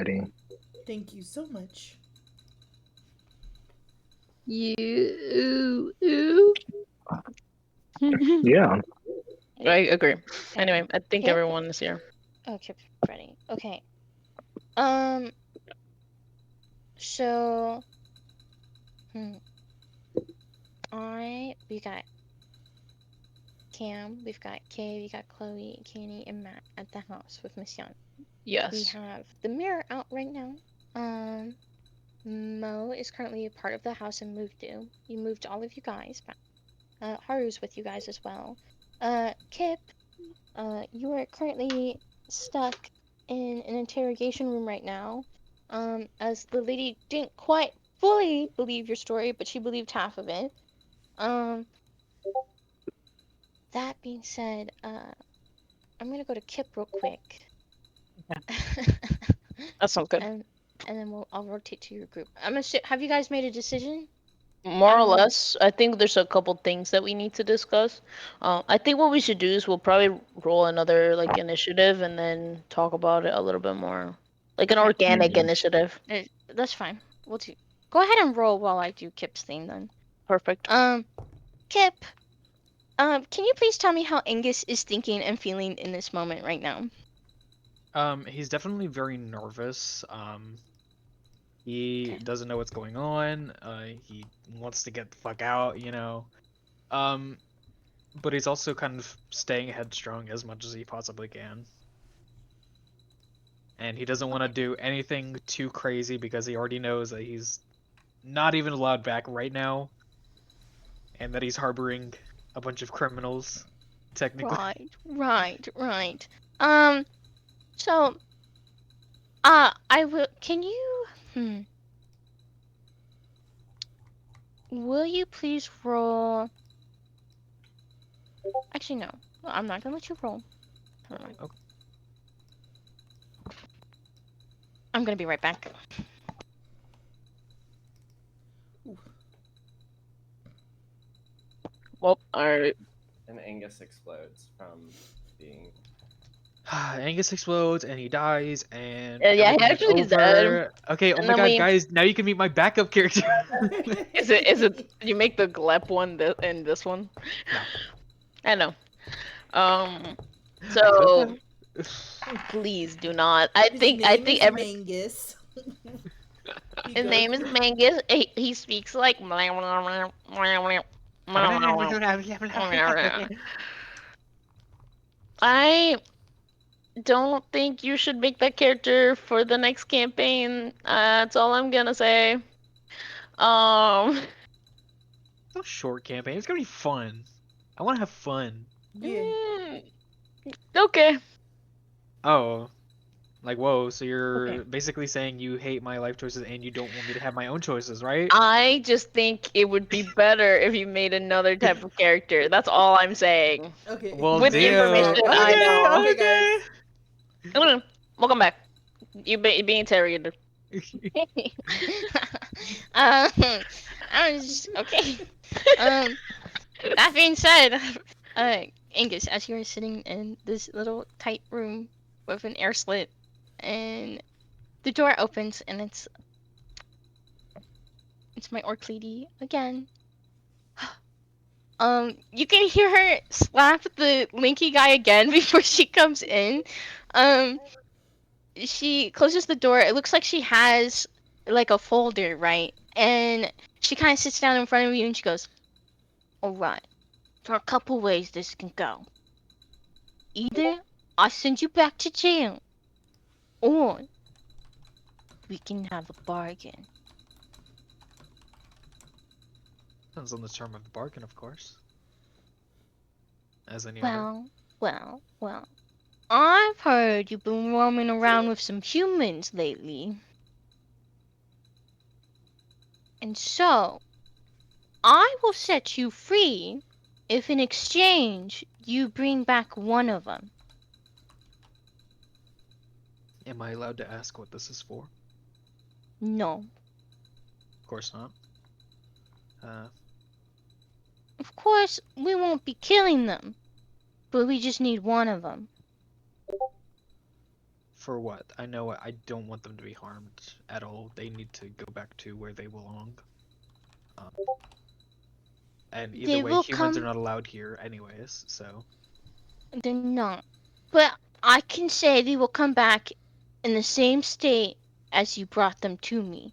ready. Thank you so much. You. Yeah. I agree. Okay. Anyway, I think Kip? everyone is here. Oh, Kip's ready. Okay. So, we got Cam, we've got Kay, we got Chloe, Kenny, and Matt at the house with Miss Young. We Yes. have the mirror out right now. Mo is currently a part of the house and moved you. You moved all of you guys back. Haru's with you guys as well. Kip, you are currently stuck in an interrogation room right now. As the lady didn't quite fully believe your story, but she believed half of it. That being said, I'm gonna go to Kip real quick. That sounds good. And then I'll rotate to your group. Have you guys made a decision? More or less, I think there's a couple things that we need to discuss. I think what we should do is we'll probably roll another like initiative and then talk about it a little bit more, like an organic initiative. That's fine. We'll do. Go ahead and roll while I do Kip's thing then. Perfect. Kip. Can you please tell me how Angus is thinking and feeling in this moment right now? He's definitely very nervous. He doesn't know what's going on. He wants to get the fuck out, you know. But he's also kind of staying headstrong as much as he possibly can. And he doesn't want to do anything too crazy because he already knows that he's not even allowed back right now. And that he's harboring a bunch of criminals, technically. Right. So, I will. Can you? Will you please roll? Actually, no. I'm not gonna let you roll. Never mind. Okay. I'm gonna be right back. Well, alright. And Angus explodes from being. Angus explodes and he dies and yeah, he actually is dead. Okay, oh And my then god, guys, now you can meet my backup character. Is it you make the Glep one in this one? No. I know. So please do not. I think every Mangus. his name is Mangus. He speaks like I don't think you should make that character for the next campaign. That's all I'm gonna say. It's a short campaign. It's gonna be fun. I want to have fun. Yeah. Okay. Oh, like whoa! So you're basically saying you hate my life choices and you don't want me to have my own choices, right? I just think it would be better if you made another type of character. That's all I'm saying. Okay. Well, With the information I know. Okay, guys. Welcome back. You being interrogated. I was just okay. That being said, Angus, as you are sitting in this little tight room with an air slit, and the door opens, and it's my orc lady again. You can hear her slap the Linky guy again before she comes in. She closes the door. It looks like she has like a folder, right? And she kind of sits down in front of you and she goes, "Alright, there are a couple ways this can go. Either I send you back to jail, or we can have a bargain." Depends on the term of the bargain, of course. As any other. Well. I've heard you've been roaming around with some humans lately. And so, I will set you free if in exchange you bring back one of them. Am I allowed to ask what this is for? No. Of course not. Of course, we won't be killing them, but we just need one of them. For what? I know I don't want them to be harmed at all. They need to go back to where they belong. And either They way, will humans are come. not allowed here anyways, so... They're not. But I can say they will come back in the same state as you brought them to me.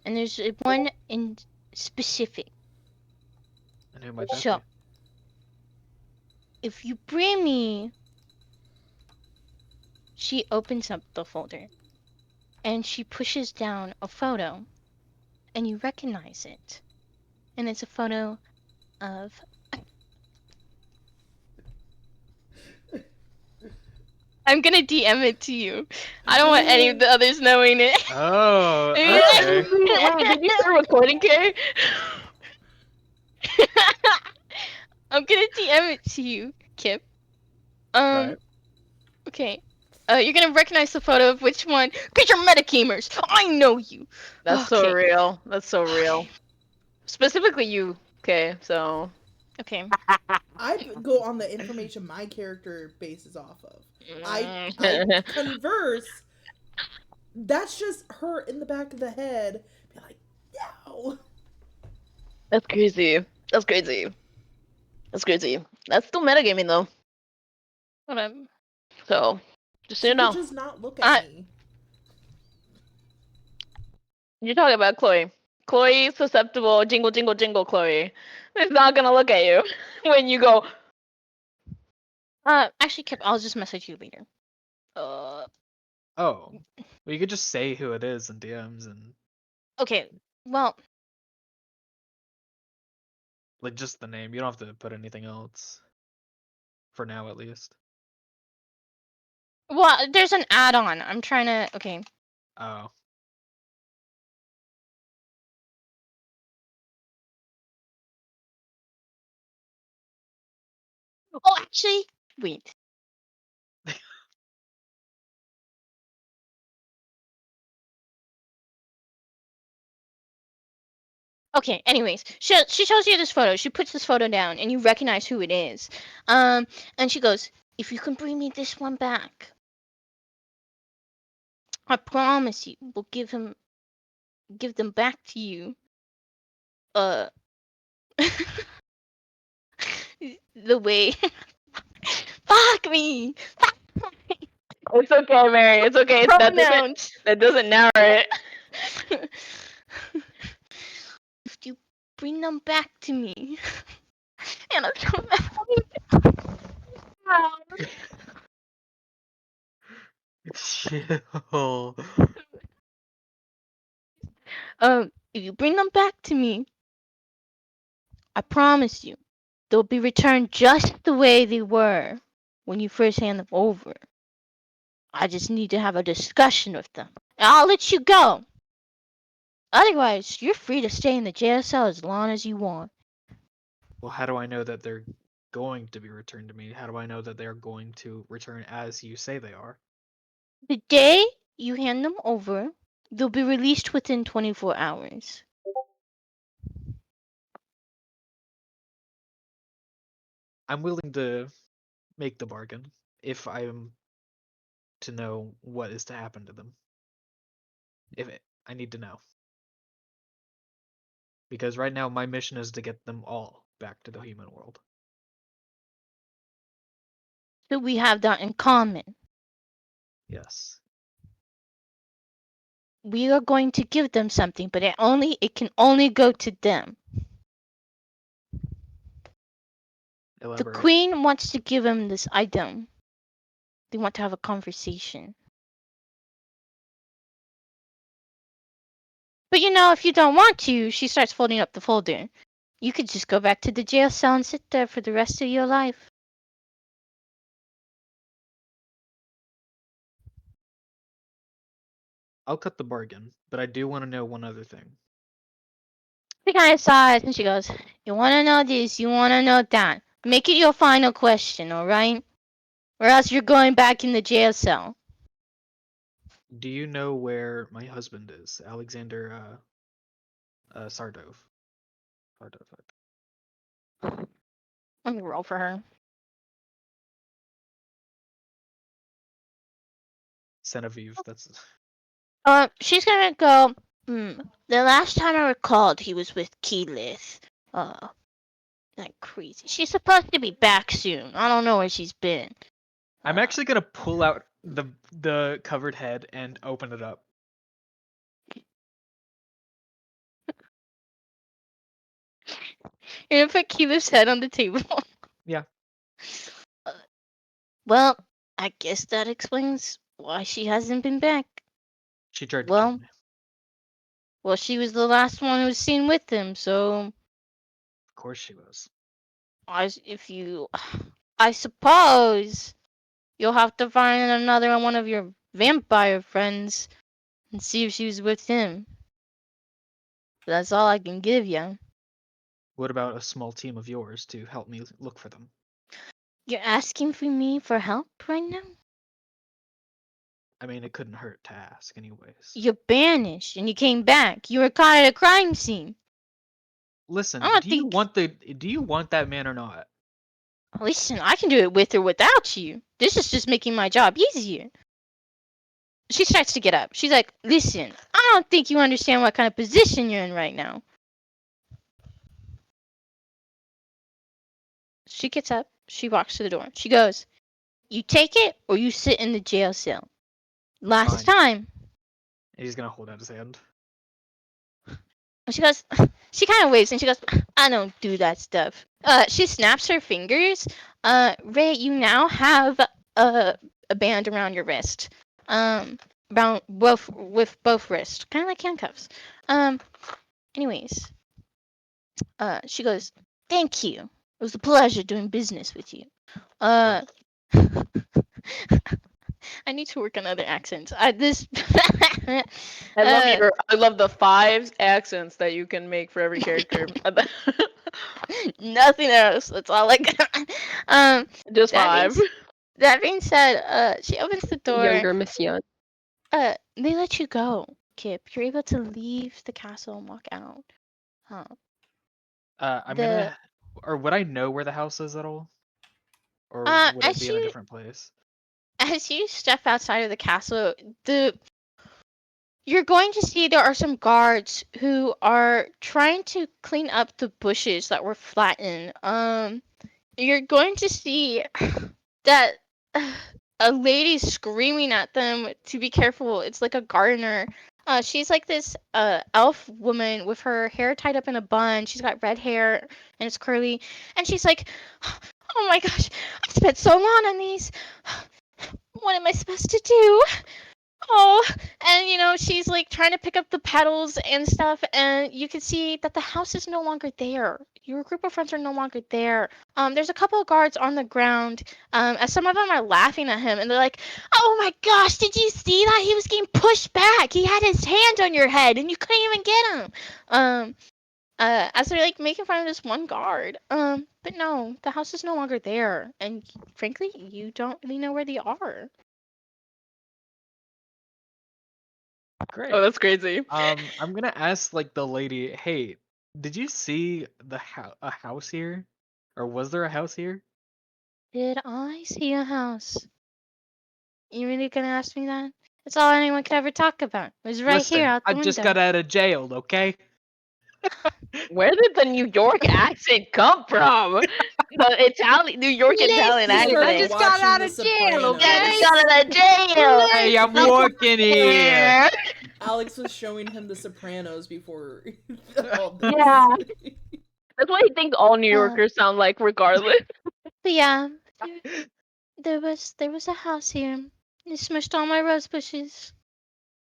And there's one in specific. And who might that So, be? if you bring me... She opens up the folder. And she pushes down a photo. And you recognize it. And it's a photo of... I'm gonna DM it to you. I don't want any of the others knowing it. Oh, okay. Wait, did you start recording, Carrie? I'm gonna DM it to you, Kip. Right. Okay. You're gonna recognize the photo of which one? Cause you're metagamers. I know you. That's so Okay. real. That's so real. Specifically you. Okay, so. Okay. I go on the information my character bases off of. I converse. That's just her in the back of the head. Be like, no. That's crazy. That's crazy. That's crazy. That's still metagaming though. Whatever. So, just so She you could know. just not look at me. You're talking about Chloe. Chloe, susceptible, jingle, jingle, jingle, Chloe. Is not gonna look at you when you go. Actually, Kip, I'll just message you later. Oh. Well, you could just say who it is in DMs and... Okay. Well, Like, just the name. You don't have to put anything else. For now, at least. there's an add-on. I'm trying to. Okay. Oh. Oh, actually, wait. Okay, anyways, she shows you this photo. She puts this photo down, and you recognize who it is. And she goes, "If you can bring me this one back, I promise you, we'll give them back to you. Uh, the way, fuck me, It's okay, Mary. It's okay. pronouns. That doesn't narrow it. If you bring them back to me, and I'm so Chill. if you bring them back to me, I promise you, they'll be returned just the way they were when you first hand them over. I just need to have a discussion with them. And I'll let you go. Otherwise, you're free to stay in the jail cell as long as you want. Well, how do I know that they're going to be returned to me? How do I know that they're going to return as you say they are? The day you hand them over, they'll be released within 24 hours. I'm willing to make the bargain if I am to know what is to happen to them. I need to know. Because right now my mission is to get them all back to the human world. So we have that in common. Yes. We are going to give them something, but it can only go to them. The Elaborate. queen wants to give him this item. They want to have a conversation. But if you don't want to, she starts folding up the folder. You could just go back to the jail cell and sit there for the rest of your life. I'll cut the bargain, but I do want to know one other thing. She kind of sighs and she goes, "You want to know this, you want to know that. Make it your final question, alright? Or else you're going back in the jail cell." Do you know where my husband is? Alexander Sardov. Let me roll for her. Genevieve, that's She's gonna go. The last time I recalled, he was with Keyleth. Like crazy. She's supposed to be back soon. I don't know where she's been. I'm actually gonna pull out the covered head and open it up. You're gonna put Keyleth's head on the table. Yeah. Well, I guess that explains why she hasn't been back. She tried to kill me. Well, she was the last one who was seen with him, so Of course she was. I suppose you'll have to find another one of your vampire friends and see if she was with him. That's all I can give you. What about a small team of yours to help me look for them? You're asking for me for help right now? I mean, it couldn't hurt to ask, anyways. You're banished and you came back. You were caught at a crime scene. Listen, I don't do you think- want that man or not? Listen, I can do it with or without you. This is just making my job easier. She starts to get up. She's like, listen, I don't think you understand what kind of position you're in right now. She gets up. She walks to the door. She goes, you take it or you sit in the jail cell. Last Fine. time. And he's gonna hold out his hand. She goes, she kind of waves and she goes, I don't do that stuff. She snaps her fingers. Ray, you now have a band around your wrist. Around with both wrists, kind of like handcuffs. Anyways, she goes, thank you. It was a pleasure doing business with you. I need to work on other accents. This. I love the 5 accents that you can make for every character. Nothing else. That's all I got. Just that 5. That being said, she opens the door. Younger Miss Young. They let you go, Kip. You're able to leave the castle and walk out. I'm The- gonna, or would I know where the house is at all, or would it as be in a you- different place? As you step outside of the castle, you're going to see there are some guards who are trying to clean up the bushes that were flattened. You're going to see that a lady screaming at them to be careful. It's like a gardener. She's like this elf woman with her hair tied up in a bun. She's got red hair and it's curly. And she's like, oh my gosh, I've spent so long on these. What am I supposed to do? Oh, and she's like trying to pick up the petals and stuff, and you can see that the house is no longer there. Your group of friends are no longer there. There's a couple of guards on the ground, as some of them are laughing at him, and they're like, "Oh my gosh, did you see that? He was getting pushed back. He had his hand on your head, and you couldn't even get him." As they're like making fun of this one guard. But no, the house is no longer there, and frankly, you don't really know where they are. Great. Oh, that's crazy. I'm gonna ask like the lady, hey, did you see a house here, or was there a house here? Did I see a house? You really gonna ask me that? It's all anyone could ever talk about. It was right Listen, here out the I window. just got out of jail, okay? Where did the New York accent come from? The New York Italian Listen, He accent. started I just got watching out The of jail, Sopranos. okay? I just got out of jail. Hey, I'm working here. Alex was showing him The Sopranos before all this. Yeah. That's what he thinks all New Yorkers sound like, regardless. But yeah, there was a house here. They smushed all my rose bushes.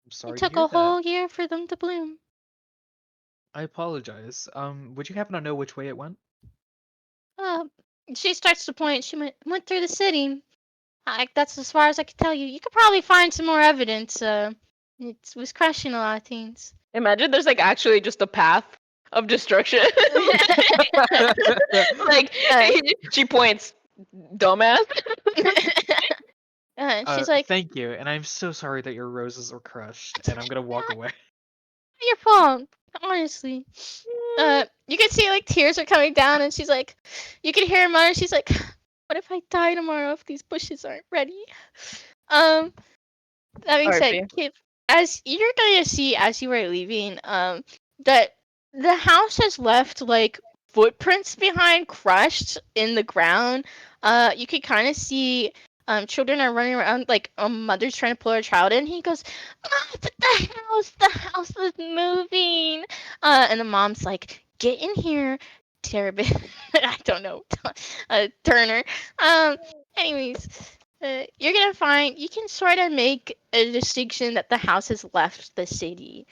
I'm It sorry to took hear a that. whole year for them to bloom. I apologize. Would you happen to know which way it went? She starts to point. She went through the city. That's as far as I could tell you. You could probably find some more evidence. It was crushing a lot of things. Imagine there's like actually just a path of destruction. Like she points, dumbass. She's like, Thank you, and I'm so sorry that your roses were crushed, and I'm gonna walk away. your fault. Honestly. You can see like tears are coming down, and she's like, you can hear her mother. She's like, "What if I die tomorrow if these bushes aren't ready?" Um, that being said, RP. Kip, as you're gonna see as you are leaving, that the house has left like footprints behind, crushed in the ground. You can kind of see children are running around, like mother's trying to pull her child in. He goes, "Oh, but the house is moving." And the mom's like, "Get in here, Terabit." I don't know, Turner. Um, anyways. You're gonna find you can sort of make a distinction that the house has left the city.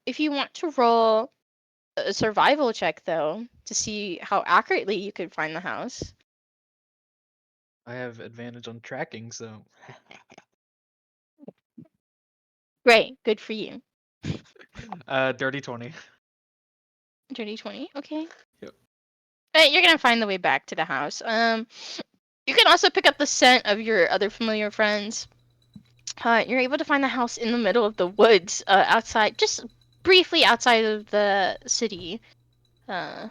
If you want to roll a survival check though to see how accurately you could find the house. I have advantage on tracking, so Great, good for you. dirty 20. Dirty 20, okay. Yep. You're gonna find the way back to the house. You can also pick up the scent of your other familiar friends. You're able to find the house in the middle of the woods, outside, just briefly outside of the city. Uh,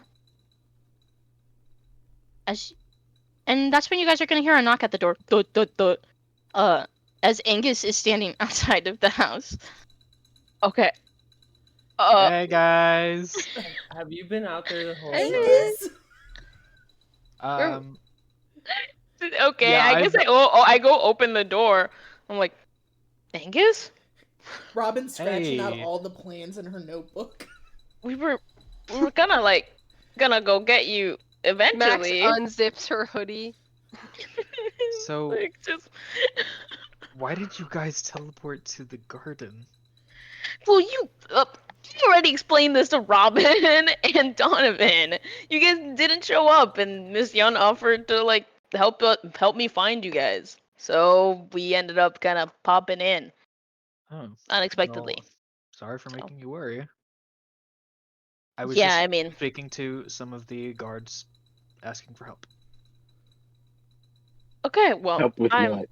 as And that's when you guys are gonna hear a knock at the door. Dut, dut, dut. As Angus is standing outside of the house. Okay. Hey guys. Have you been out there the whole time? Angus? Um, Okay, yeah, I guess I go open the door. I'm like, Angus? Robin's scratching out Hey. all the plans in her notebook. We were gonna go get you Max eventually. unzips her hoodie. So- like, just why did you guys teleport to the garden? well, you already explained this to Robin and Donovan. You guys didn't show up, and Miss Young offered to like help me find you guys. So we ended up kind of popping in Oh, unexpectedly. well, sorry for making you worry. I was Yeah, just I mean, speaking to some of the guards, asking for help. okay, well, Help with I'm. what?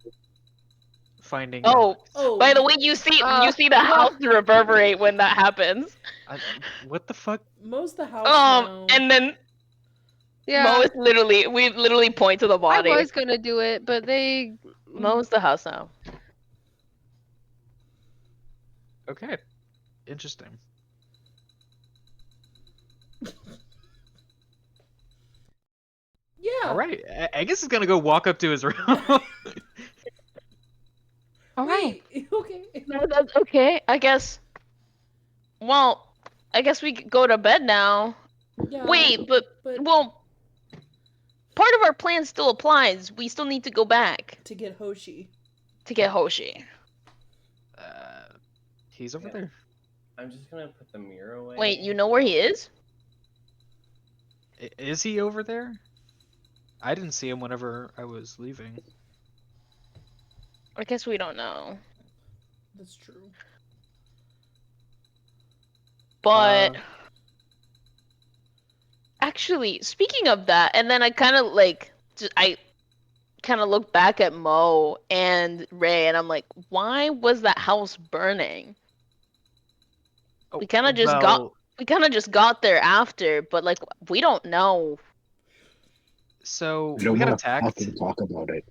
Finding. Oh, Oh, by the way, you see the house reverberate when that happens. What the fuck? Mo's the house now. And then Yeah, we literally point to the I body. was gonna do it, but they. Mo's the house now. Okay, interesting. Yeah. All right, I guess he's gonna go walk up to his room. All right. Wait, okay. No, that's okay. I guess. Well, I guess we could go to bed now. Yeah. Wait, but well, part of our plan still applies. We still need to go back to get Hoshi. to get Hoshi. He's over Yeah. there. I'm just gonna put the mirror away. Wait, you know where he is? Is he over there? I didn't see him whenever I was leaving. I guess we don't know. That's true. But actually, speaking of that, and then I kind of I kind of look back at Mo and Ray, and I'm like, why was that house burning? Oh, We kind of just got there after, but like we don't know. So I don't we got want to attacked. fucking talk about it.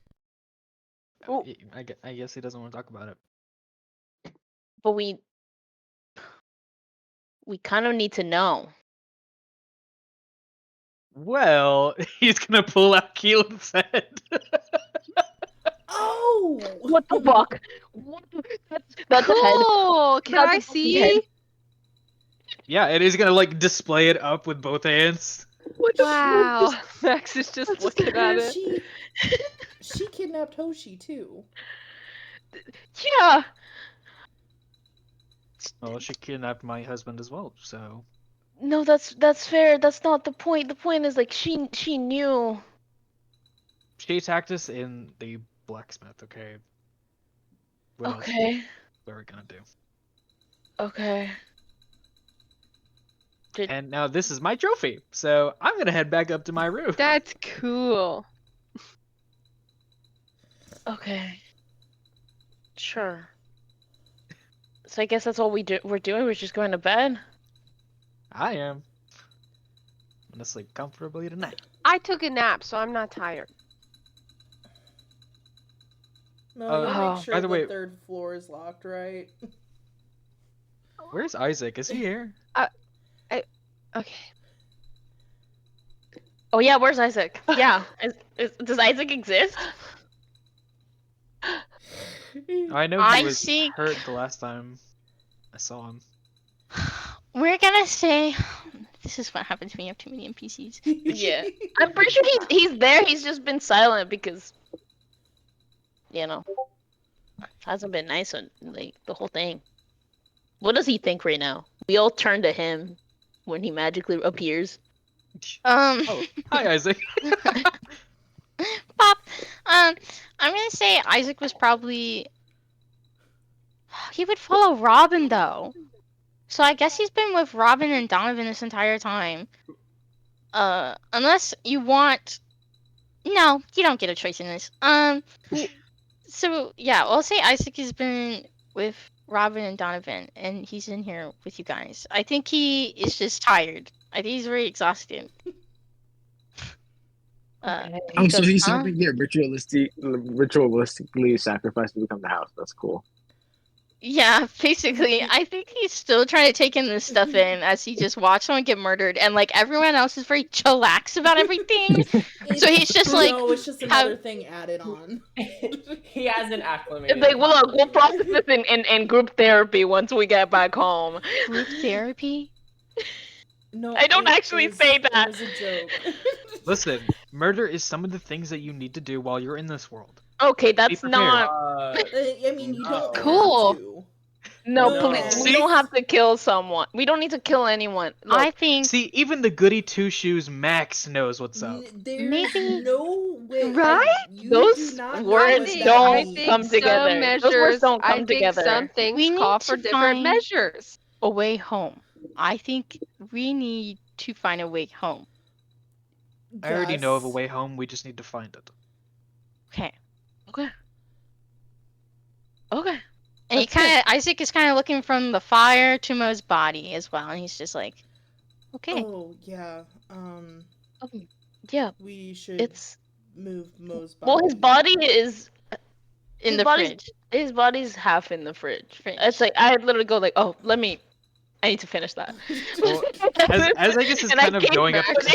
I guess he doesn't want to talk about it. But we kind of need to know. Well, he's gonna pull out Keelan's head. Oh! What the fuck? That's a head. Cool. Can That's I a see? head. Yeah, and he's gonna like display it up with both hands. What the Wow. fuck? Max is just That's looking at it. She kidnapped Hoshi too. Yeah. Well, she kidnapped my husband as well, so. No, that's fair. That's not the point. The point is like she knew. She attacked us in the blacksmith, okay? What else Okay. were we gonna do? Okay. And now this is my trophy, so I'm gonna head back up to my room. That's cool. Okay. Sure. So I guess that's all we're doing. We're just going to bed. I am. I'm gonna sleep comfortably tonight. I took a nap, so I'm not tired. No, you'll Oh, make sure by the way- the third floor is locked, right? Where's Isaac? Is he here? Okay. Oh yeah, where's Isaac? Yeah, does Isaac exist? I know he was Isaac. hurt the last time I saw him. We're gonna say this is what happens when you have too many NPCs. Yeah. I'm pretty sure he's there. He's just been silent because, you know, hasn't been nice on like the whole thing. What does he think right now? We all turn to him when he magically appears. Oh, hi Isaac. Pop. I'm gonna say Isaac was probably. He would follow Robin though, so I guess he's been with Robin and Donovan this entire time. Unless you want. No, you don't get a choice in this. So yeah, I'll say Isaac has been with Robin and Donovan, and he's in here with you guys. I think he is just tired. I think he's very exhausted. Okay. Oh, so goes, he's "Huh?" helping get ritualistically sacrificed to become the house. That's cool. Yeah, basically, I think he's still trying to take in this stuff in as he just watched someone get murdered, and like everyone else is very chillax about everything. So he's just like, no, it's just another thing added on. He hasn't acclimated. It's like, well, look, we'll process this in group therapy once we get back home. group therapy. No, I don't it actually was- say that. It was a joke. Listen, murder is some of the things that you need to do while you're in this world. Okay, that's prepared. not. I mean, you don't Cool. have to. No, No. please. We don't have to kill someone. We don't need to kill anyone. Look, I think See, even the goody two shoes Max knows what's up. There's Maybe- no way. Right? You those do not know words what that don't means. come together. Some Those words measures, don't come I think together. some things We need call for to different find- measures. a way home. I think we need to find a way home. I already know of a Gus, way home. We just need to find it. Okay. Okay. Okay. And he That's kind of Isaac is kind of looking from the fire to Mo's body as well, and he's just like, okay. Oh yeah. Yeah, We should it's move Mo's body. well. His body is In his the body's- fridge. his body's half in the fridge. Fridge. It's like I literally go like, oh, I need to finish that. Well, as I guess is And I kind of came going up. back. As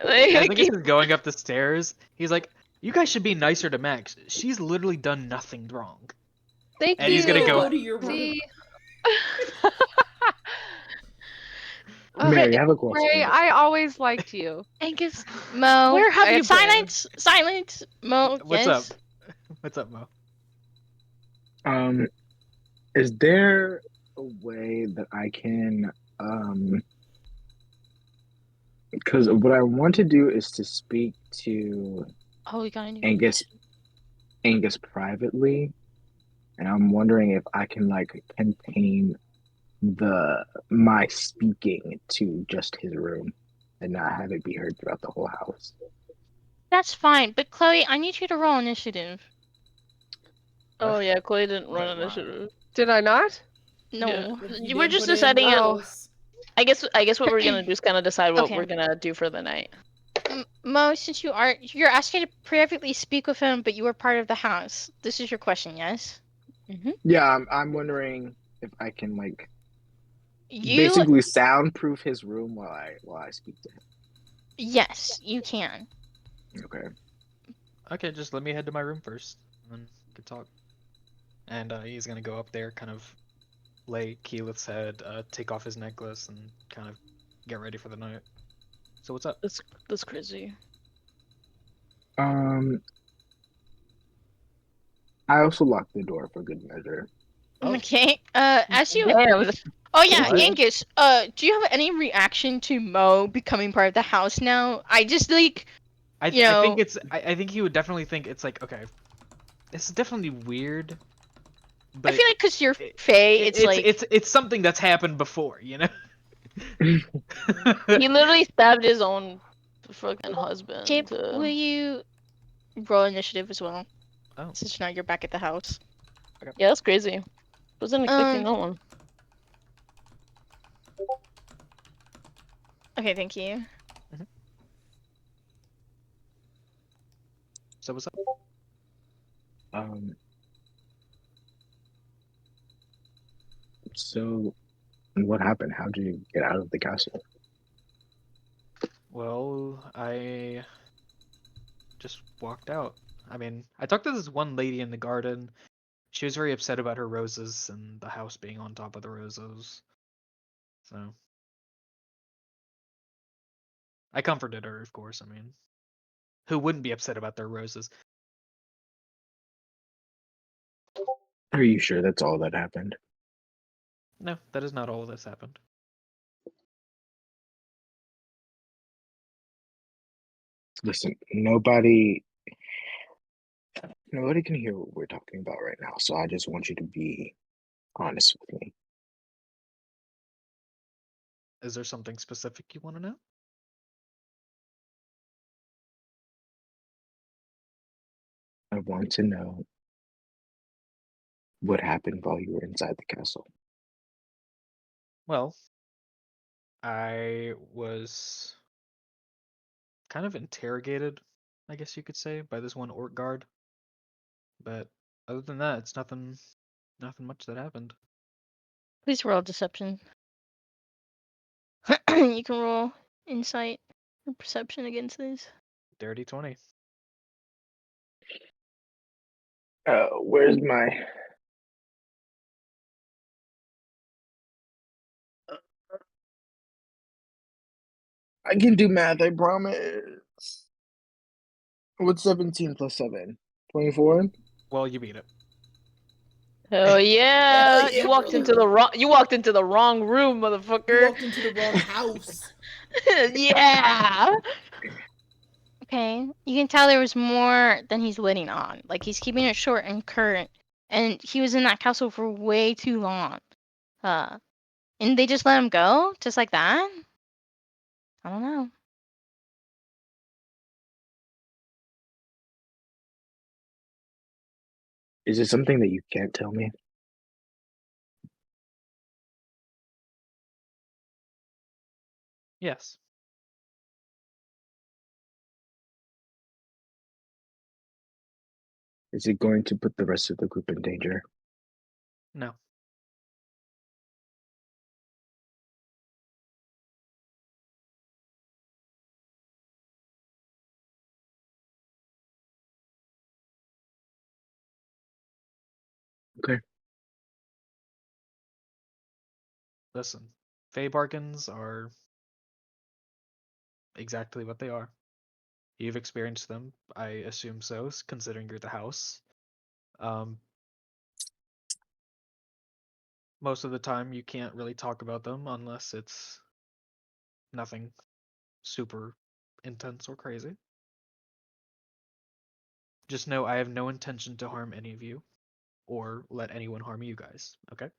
I Like, guess is going up the stairs. He's like, "You guys should be nicer to Max. She's literally done nothing wrong." Thank And you. he's gonna go- to your room. See, Mary, I have a question. Ray, I always liked you. Angus, Mo, Where have you silence, silence, Mo. What's yes. up? What's up, Mo? Is there a way that I can because what I want to do is to speak to Oh, we got a new Angus privately, and I'm wondering if I can like contain my speaking to just his room and not have it be heard throughout the whole house. That's fine, but Chloe, I need you to roll initiative. oh yeah, Chloe didn't run Wait, initiative. Did I not? No, You were did just put in deciding it- those. I guess what we're gonna do is kind of decide what Okay. we're gonna do for the night. Mo, since you're asking to privately speak with him, but you were part of the house. This is your question, yes? Yeah, I'm wondering if I can like You basically soundproof his room while I speak to him. yes, you can. Okay. Okay, just let me head to my room first, and then we can talk. And he's gonna go up there, kind of lay Keyleth's head, take off his necklace, and kind of get ready for the night. So what's up? That's crazy. I also locked the door for good measure. Oh. Okay. As you Damn. Oh yeah, What? Angus, do you have any reaction to Mo becoming part of the house now? I just like I You think know- it's. I think he would definitely think it's like, okay, it's definitely weird. But I feel like because you're it- Faye, it's like it's something that's happened before, you know. He literally stabbed his own fucking husband. Chip, will you roll initiative as well? Oh. Since now you're back at the house. Yeah, that's crazy. Wasn't expecting that one. Okay, thank you. So what's up? So what happened? How did you get out of the castle? Well, I just walked out. I mean, I talked to this one lady in the garden. She was very upset about her roses and the house being on top of the roses. So I comforted her, of course. I mean, who wouldn't be upset about their roses? Are you sure that's all that happened? No, that is not all that's happened. Listen, nobody can hear what we're talking about right now, so I just want you to be honest with me. Is there something specific you want to know? I want to know what happened while you were inside the castle. Well, I was kind of interrogated, I guess you could say, by this one orc guard. But other than that, it's nothing much that happened. Please roll deception. You can roll insight or perception against this. Dirty 20. Where's my... I can do math, I promise. What's 17 plus 7? 24? Well, you beat it. Hell yeah! Hell yeah, You walked bro. into the wrong. You walked into the wrong room, You motherfucker. walked into the wrong house. Yeah. Okay, you can tell there was more than he's letting on. Like, he's keeping it short and current. And he was in that castle for way too long. And they just let him go? Just like that? I don't know. Is it something that you can't tell me? Yes. Is it going to put the rest of the group in danger? No. Okay. Listen, Fey bargains are exactly what they are. You've experienced them, I assume so, considering you're the house. Most of the time, you can't really talk about them unless it's nothing super intense or crazy. Just know I have no intention to harm any of you or let anyone harm you guys, okay?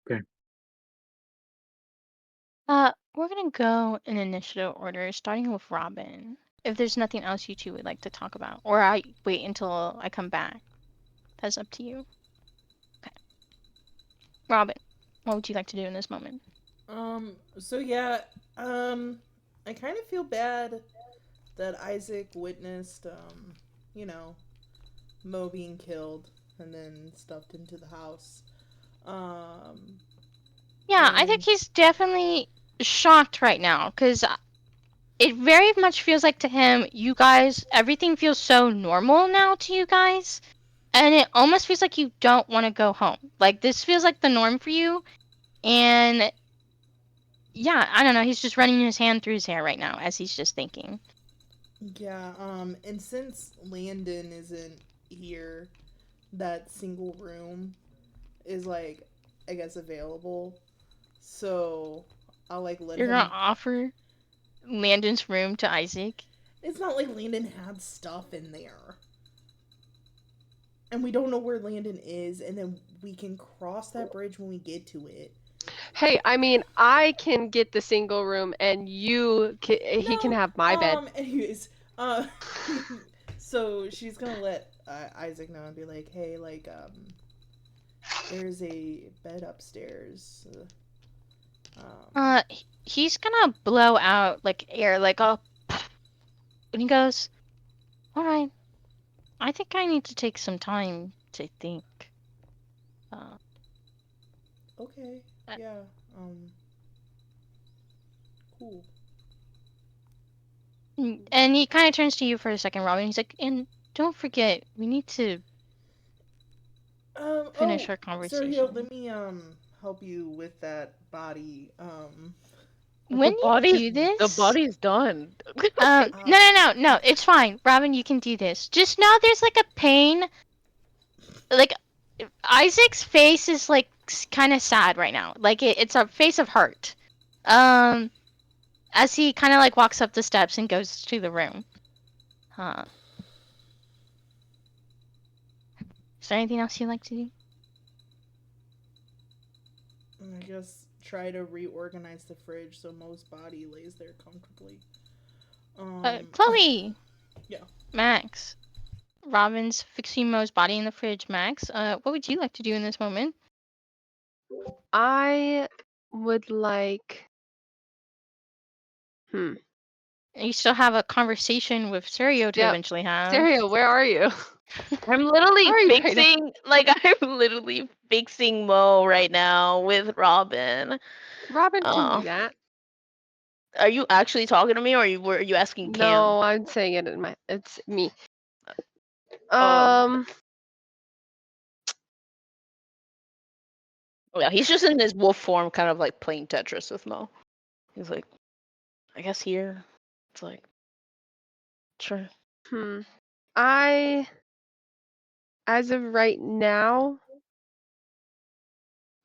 Okay. We're gonna go in initiative order, starting with Robin. If there's nothing else you two would like to talk about, or I wait until I come back. That's up to you. Okay. Robin, what would you like to do in this moment? So yeah, I kind of feel bad that Isaac witnessed, you know, Mo being killed and then stuffed into the house. Yeah, I think And he's definitely shocked right now, because it very much feels like to him, you guys, everything feels so normal now to you guys. And it almost feels like you don't want to go home. Like, this feels like the norm for you. And yeah, I don't know. He's just running his hand through his hair right now as he's just thinking. yeah, and since Landon isn't here, that single room is like, I guess, available. So I'll like let You're him. gonna offer Landon's room to Isaac? It's not like Landon had stuff in there. And we don't know where Landon is, and then we can cross that bridge when we get to it. Hey, I mean, I can get the single room, and he can have my bed. Anyways, So she's gonna let Isaac know and be like, "Hey, there's a bed upstairs." He's gonna blow out like air, like a, and he goes, "All right, I think I need to take some time to think." Okay. Yeah. Cool. And he kind of turns to you for a second, Robin. He's like, "And don't forget, we need to finish our Sergio, conversation." let me help you with that body. When you do The this, body's done. no, it's fine, Robin. You can do this. Just know there's like a pain. Like Isaac's face is like kind of sad right now. Like it's a face of hurt. As he kind of like walks up the steps and goes to the room. Is there anything else you'd like to do? I guess try to reorganize the fridge so Mo's body lays there comfortably. Chloe. Yeah. Max. Robin's fixing Mo's body in the fridge. Max, what would you like to do in this moment? I would like. You still have a conversation with Serio to Yep. eventually have. Stereo, where are you? I'm literally Where are you right now? fixing, like, I'm literally fixing Mo right now with Robin. Robin can do that. Are you actually talking to me, or were you asking Cam? No, I'm saying it in my. It's me. Yeah, he's just in his wolf form, kind of like playing Tetris with Mo. He's like, I guess here. It's like, sure. As of right now,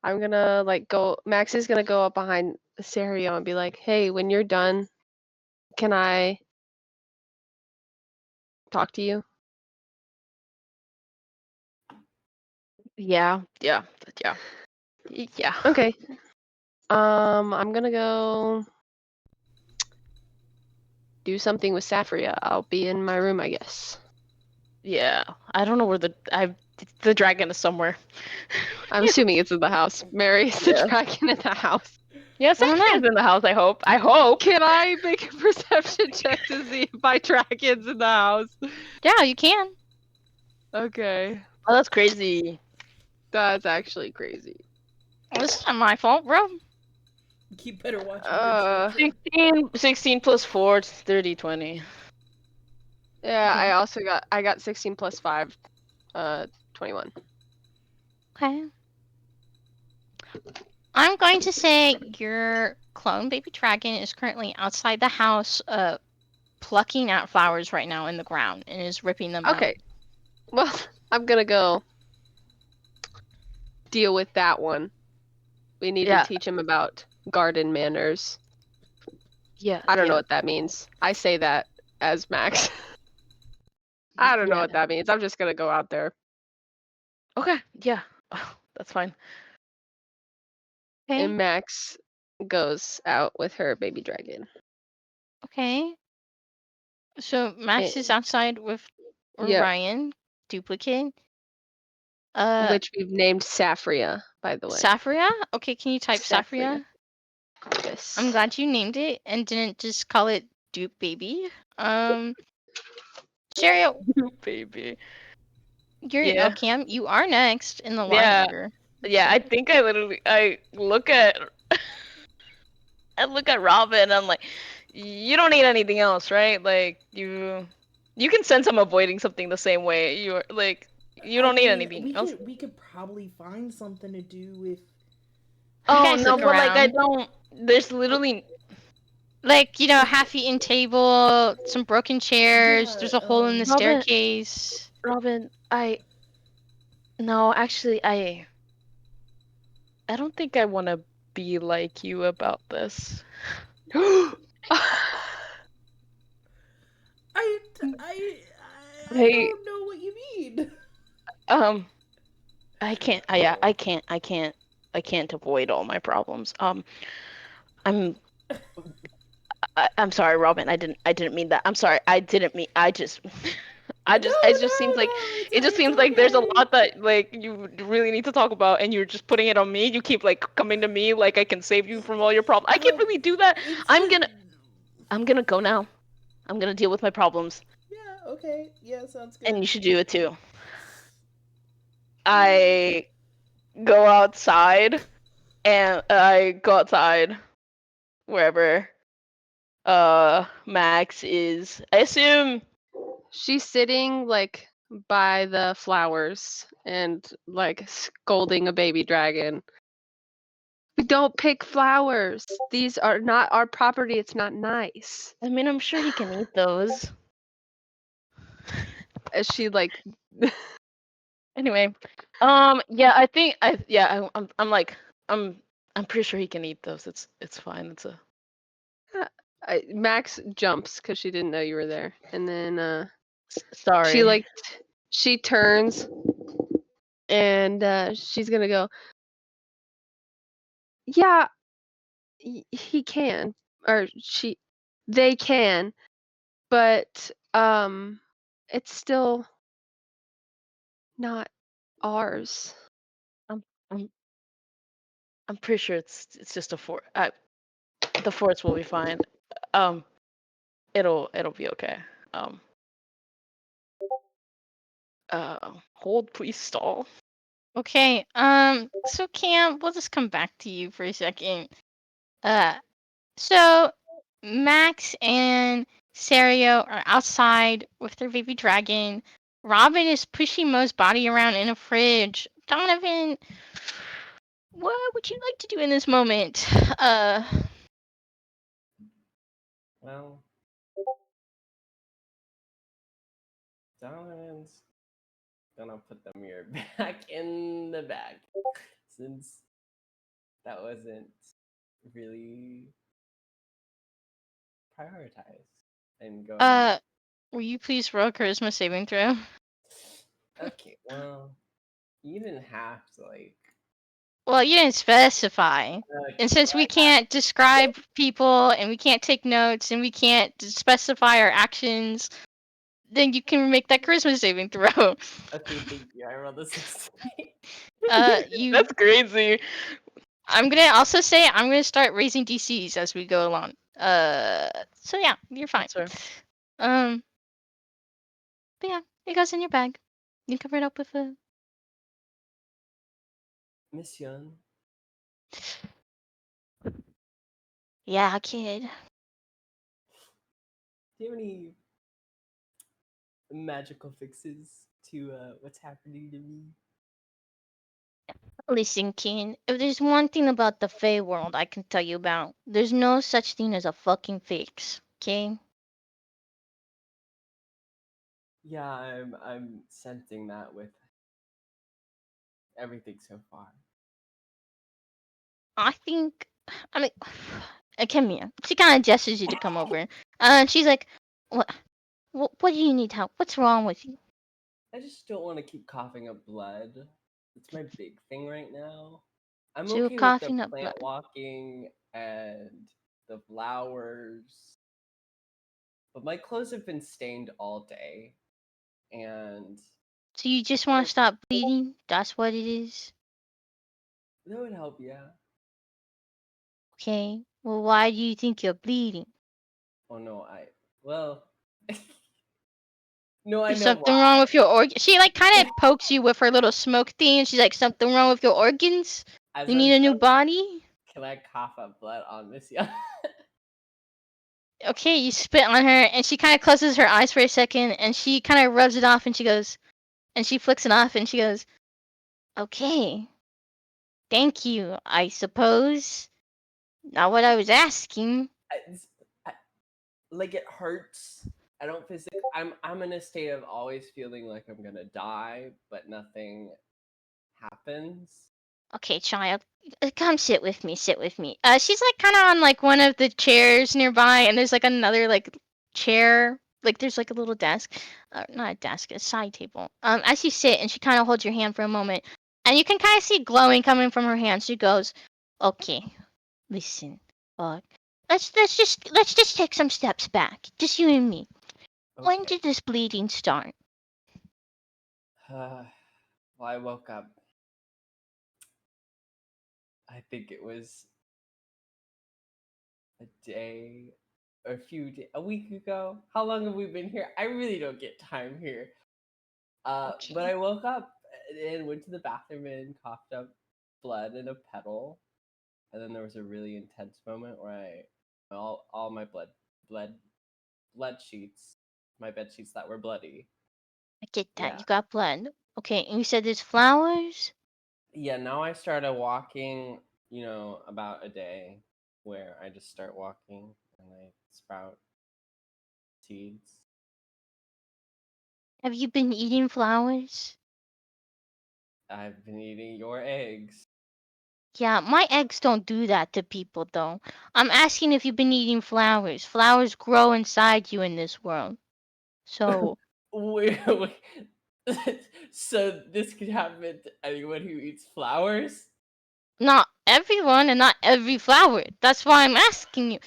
I'm gonna go. Max is gonna go up behind Serio and be like, "Hey, when you're done, can I talk to you?" Yeah. Okay. I'm gonna go do something with Saphria. I'll be in my room, I guess. Yeah. I don't know where the dragon is somewhere. I'm assuming it's in the house. Mary is the Yeah. dragon in the house. Yeah, Saphria's in the house. I hope. Can I make a perception check to see if my dragon's in the house? Yeah, you can. Okay. Oh, that's crazy. That's actually crazy. This is not my fault, bro. Keep better watching your children. 16 plus 4, 30, 20. Yeah, Okay. I got 16 plus 5, 21. Okay. I'm going to say your clone baby dragon is currently outside the house, plucking out flowers right now in the ground and is ripping them out. Okay. Well, I'm gonna go deal with that one. We need to teach him about garden manners. Yeah. I don't know what that means. I say that as Max. I don't know what that means. I'm just gonna go out there. Okay. Yeah. That's fine. Okay. And Max goes out with her baby dragon. Okay. So Max is outside with Orion, duplicate. Which we've named Saphria, by the way. Saphria? Okay, can you type Saphria? Yes. I'm glad you named it and didn't just call it Dupe Baby. Cherio. Dupe Baby. You're Cam, you are next in the line order. Yeah, I think I look at Robin and I'm like, you don't need anything else, right? Like you can sense I'm avoiding something the same way. You're like you don't need anything else. We could probably find something to do with. Oh no, but like I don't. There's literally half-eaten table, some broken chairs. There's a hole in the staircase. Robin, no, actually, I don't think I want to be like you about this. I don't know what you mean. I can't avoid all my problems. I'm sorry, Robin. I didn't mean that. I'm sorry. I didn't mean. It just seems like there's a lot that like you really need to talk about, and you're just putting it on me. You keep like coming to me like I can save you from all your problems. I can't really do that. I'm gonna go now. I'm gonna deal with my problems, Yeah, okay. Yeah, sounds good. and you should do it too. I go outside, and I go outside wherever Max is. I assume. She's sitting like by the flowers and like scolding a baby dragon. We don't pick flowers. These are not our property. It's not nice. I mean, I'm sure he can eat those. As she like Anyway, yeah, I think I'm like I'm pretty sure he can eat those. It's fine. It's a Max jumps because she didn't know you were there, and then sorry. she turns and she's gonna go. Yeah, he can, or they can, but it's still not ours. I'm I'm I'm pretty sure it's just a fort. The forts will be fine. Um, it'll be okay. Um, hold, please stall. Okay. So Cam, we'll just come back to you for a second. So Max and Serio are outside with their baby dragon. Robin is pushing Mo's body around in a fridge. Donovan, what would you like to do in this moment? Well, Donovan's gonna put the mirror back in the bag since that wasn't really prioritized. And going. Will you please roll a charisma saving throw? Okay, well, you didn't have to like. Well, you didn't specify. Okay, And since well, we can't describe people and we can't take notes and we can't specify our actions, then you can make that charisma saving throw. Okay, thank you. I rolled a 16. That's crazy. I'm gonna also say I'm gonna start raising DCs as we go along. So yeah, you're fine. Sorry. But yeah, it goes in your bag. You cover it up with a. Miss Young, Yeah, kid. do you have any magical fixes to what's happening to me? Listen, kid. If there's one thing about the Fey world I can tell you about, there's no such thing as a fucking fix. Okay? Yeah, I'm sensing that with everything so far. I think. I mean, come here. She kind of gestures you to come over. And she's like, "What? What do you need help? What's wrong with you?" I just don't want to keep coughing up blood. It's my big thing right now. I'm So you're okay with the coughing up plant blood. walking and the flowers, but my clothes have been stained all day, and So you just want to stop bleeding? That's what it is? that would help, yeah. Okay. Well, why do you think you're bleeding? Oh no, well, no, I Is know something wrong why. with your organ? She like kind of pokes you with her little smoke thing, and she's like, "Something wrong with your organs? As You I'm need a new telling, body?" can I cough up blood on Miss Young? Okay, you spit on her, and she kind of closes her eyes for a second, and she kind of rubs it off, and she goes, and she flicks it off, and she goes, "Okay, thank you, I suppose. Not what I was asking." I, like it hurts. I don't physically. I'm in a state of always feeling like I'm gonna die, but nothing happens. Okay, child, come sit with me. Sit with me. She's like kind of on like one of the chairs nearby, and there's like another like chair. Like there's like a little desk, not a desk, a side table. As you sit, and she kind of holds your hand for a moment, and you can kind of see glowing coming from her hand. She goes, "Okay, listen. Uh, let's just take some steps back, just you and me. When Okay. did this bleeding start?" Well, I woke up. I think it was a day, a week ago. How long have we been here? I really don't get time here. But I woke up and went to the bathroom and coughed up blood in a petal, and then there was a really intense moment where all my blood blood sheets, my bed sheets that were bloody. I get that. Yeah. You got blood. Okay, and you said there's flowers? Yeah, now I started walking, about a day where I just start walking and I sprout seeds. Have you been eating flowers? I've been eating your eggs. Yeah, my eggs don't do that to people, though. I'm asking if you've been eating flowers. Flowers grow inside you in this world. So, Wait, wait. So this could happen to anyone who eats flowers? not everyone and not every flower. That's why I'm asking you.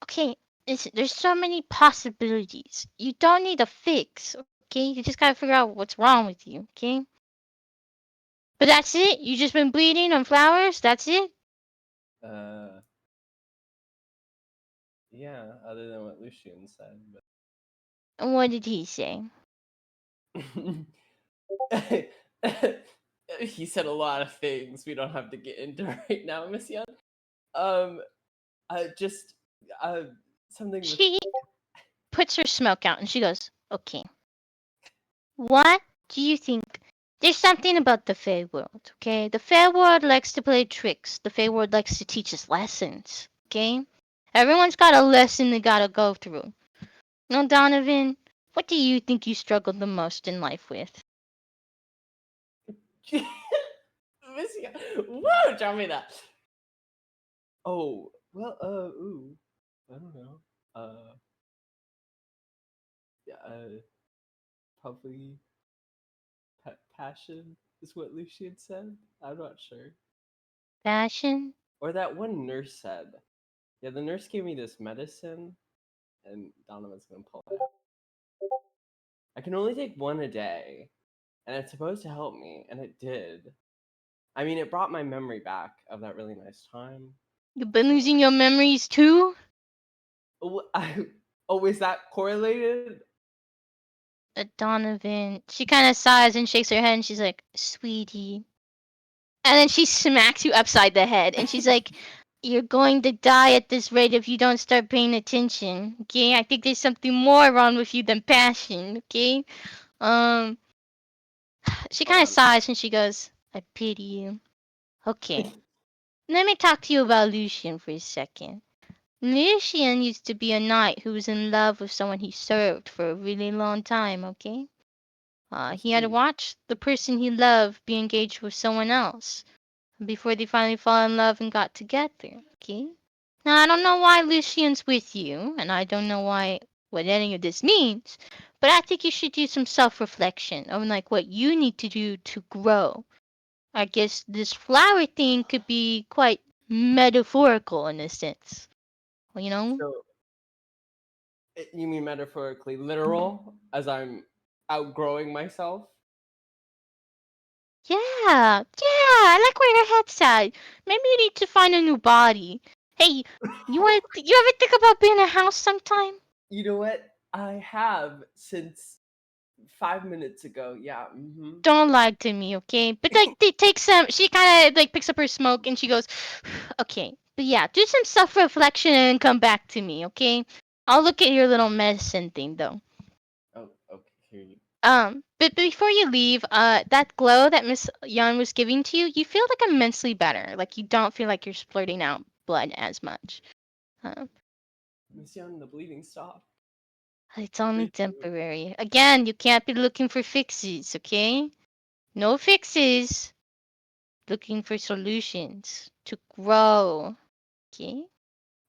Okay, there's so many possibilities. You don't need a fix, okay? You just gotta figure out what's wrong with you, okay? But that's it? You just been bleeding on flowers? That's it? Uh, yeah, other than what Lucian said, And what did he say? but he said a lot of things we don't have to get into right now, Miss Young. Um, just something with She puts her smoke out and she goes, okay. What do you think? There's something about the Fey world, okay? The Fey world likes to play tricks. The Fey world likes to teach us lessons, okay? Everyone's got a lesson they gotta go through. No, Donovan, what do you think you struggled the most in life with? Miss Young. Whoa, tell me that. Oh, well, I don't know. Yeah, probably passion is what Lucian said. I'm not sure. Passion? Or that one nurse said. Yeah, the nurse gave me this medicine, and Donovan's gonna pull it out. I can only take one a day, and it's supposed to help me, and it did. I mean, it brought my memory back of that really nice time. You've been losing your memories too? Oh, is that correlated? Donovan. She kind of sighs and shakes her head and she's like, sweetie. And then she smacks you upside the head and she's like, you're going to die at this rate if you don't start paying attention. Okay? I think there's something more wrong with you than passion. Okay? Um, she kind of sighs and she goes, I pity you. Okay. Let me talk to you about Lucian for a second. Lucian used to be a knight who was in love with someone he served for a really long time, okay? He had to watch the person he loved be engaged with someone else before they finally fall in love and got together, okay? Now, I don't know why Lucian's with you, and I don't know what any of this means, but I think you should do some self-reflection on, like, what you need to do to grow. I guess this flower thing could be quite metaphorical in a sense, you know? So, you mean metaphorically literal, as I'm outgrowing myself? Yeah, I like where your head's at. Maybe you need to find a new body. Hey, you ever think about being a house sometime? You know what? I have since 5 minutes ago. Yeah. Don't lie to me, okay? But like, they take some. She kind of like picks up her smoke and she goes, okay. But yeah, do some self-reflection and come back to me, okay? I'll look at your little medicine thing though. Oh, okay. Here you. But before you leave, that glow that Miss Young was giving to you, you feel like immensely better. Like you don't feel like you're splurting out blood as much. Um, Miss Young, the bleeding stopped. it's only Thank you. temporary. Again, you can't be looking for fixes, okay? No fixes. Looking for solutions to grow, okay?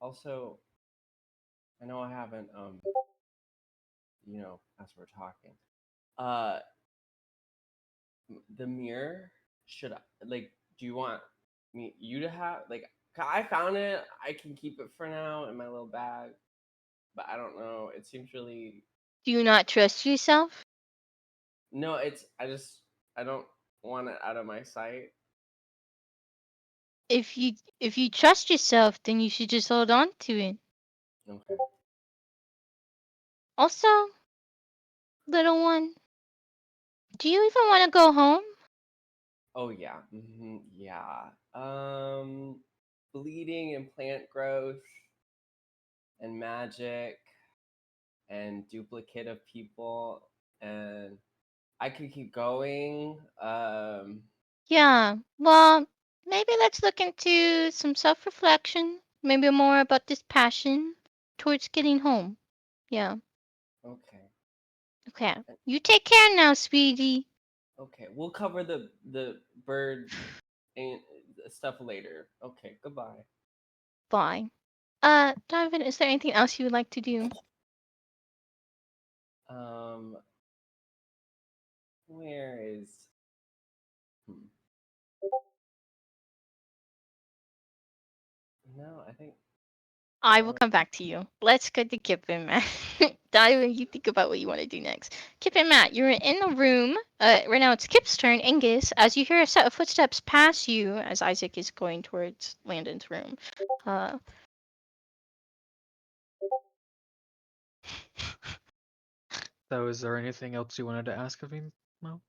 Also, I know I haven't as we're talking. Uh the mirror, should I, like, do you want you to have, like, I found it, I can keep it for now in my little bag, but I don't know. It seems really Do you not trust yourself? No, I don't want it out of my sight. If you trust yourself, then you should just hold on to it. Okay. Also, little one, do you even want to go home? Oh yeah. Yeah. Bleeding and plant growth and magic and duplicate of people, and I could keep going. Yeah. Well, maybe let's look into some self-reflection. Maybe more about this passion towards getting home. Yeah. Okay. Okay. You take care now, sweetie. Okay. We'll cover the bird and stuff later. Okay. Goodbye. Bye. Donovan, is there anything else you would like to do? Where is? No, I think. I will come back to you. Let's go to Kip and Matt. Donovan, you think about what you want to do next. Kip and Matt, you're in the room. Right now it's Kip's turn. Angus, as you hear a set of footsteps pass you as Isaac is going towards Landon's room. So, is there anything else you wanted to ask of him, Mo?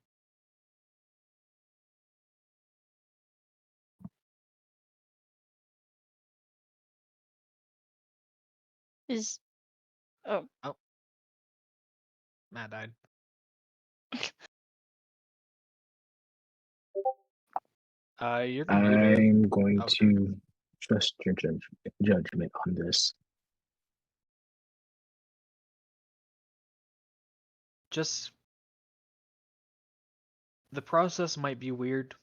Is oh Matt died. You're gonna need a. I'm going Okay. to trust your judgment on this. Just the process might be weird,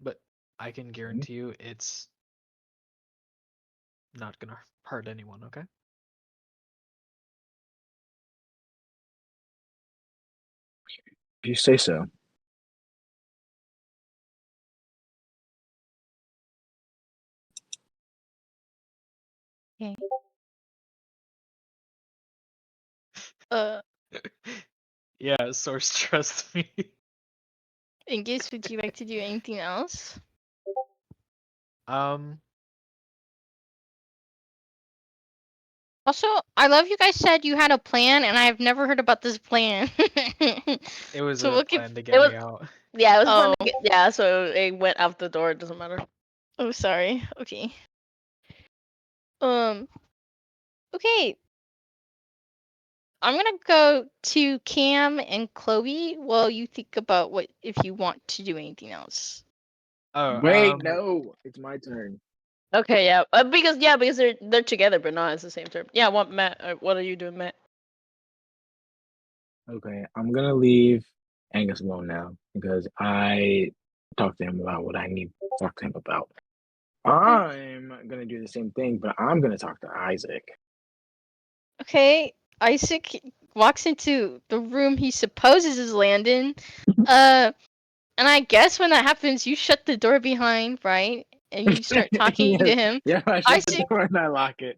but I can guarantee you it's not gonna hurt anyone, okay? If you say so. okay. Yeah, source trust me. Angus, would you like to do anything else? Um, Also, I love you guys said you had a plan, and I have never heard about this plan. it was So a we'll give. plan to It get was me out. yeah, it was fun. Oh, Yeah, so it went out the door. It doesn't matter. oh, sorry. Okay. Okay. I'm gonna go to Cam and Chloe while you think about what if you want to do anything else. Oh, Wait, no, it's my turn. Okay, yeah, because they're together, but not as the same term. Yeah, what Matt? What are you doing, Matt? Okay, I'm gonna leave Angus alone now because I talked to him about what I need to talk to him about. I'm gonna do the same thing, but I'm gonna talk to Isaac. Okay. Isaac walks into the room he supposes is Landon. And I guess when that happens, you shut the door behind, right? And you start talking to him. Yeah, I shut the Isaac, door and I lock it.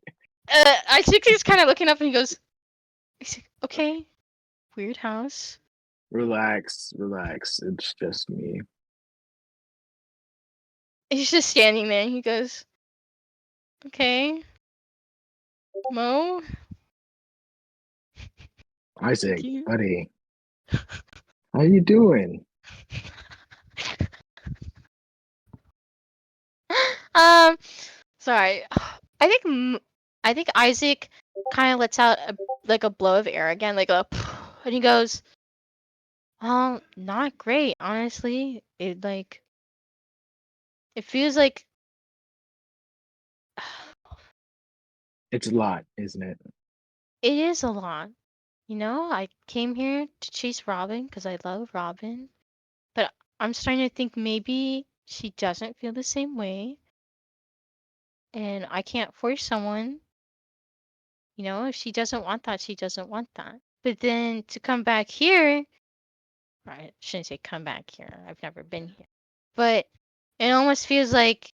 Isaac is kind of looking up and he goes, okay, weird house. Relax, relax. It's just me. He's just standing there and he goes, okay, Mo, Isaac, do you... buddy, how you doing? Sorry. I think Isaac kind of lets out a blow of air again, like a, and he goes, not great, honestly. It feels like It's a lot, isn't it? it is a lot. You know, I came here to chase Robin because I love Robin, but I'm starting to think maybe she doesn't feel the same way, and I can't force someone. You know, if she doesn't want that, she doesn't want that. But then to come back here, I shouldn't say come back here. I've never been here. But it almost feels like,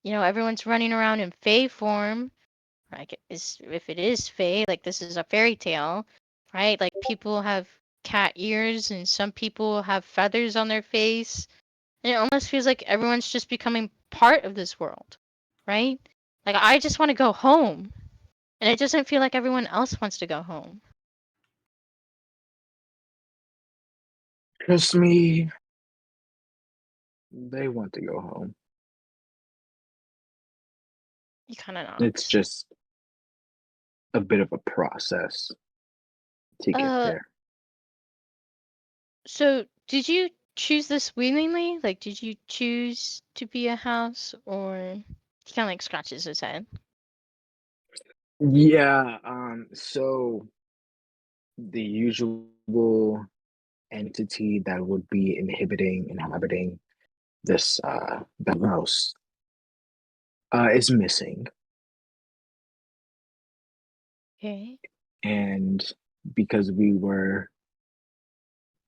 you know, everyone's running around in Fae form. Like, if it is Fae, like this is a fairy tale, right? Like people have cat ears and some people have feathers on their face. And it almost feels like everyone's just becoming part of this world, right? Like I just want to go home. And it doesn't feel like everyone else wants to go home. Trust me, they want to go home. You kind of It's not. just a bit of a process to get there. So did you choose this willingly? Like, did you choose to be a house, or he kind of like scratches his head? Yeah, so the usual entity that would be inhabiting this the house is missing. Okay. And because we were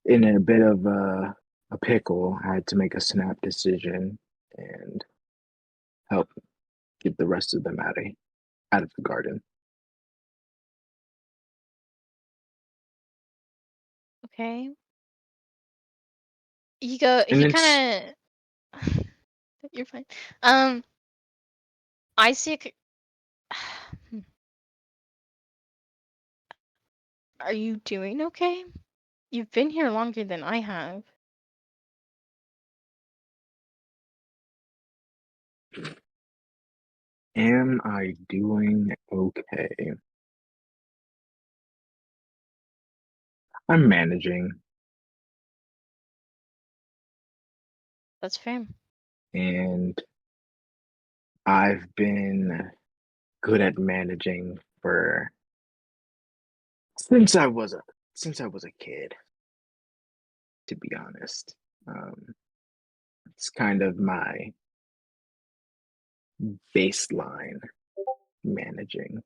in a bit of a pickle, I had to make a snap decision and help get the rest of them out of the garden. Okay. You go. And He it's kind of. You're fine. Isaac. Are you doing okay? You've been here longer than I have. am I doing okay? I'm managing, That's fair. and I've been good at managing for since I was a kid, to be honest. It's kind of my baseline managing.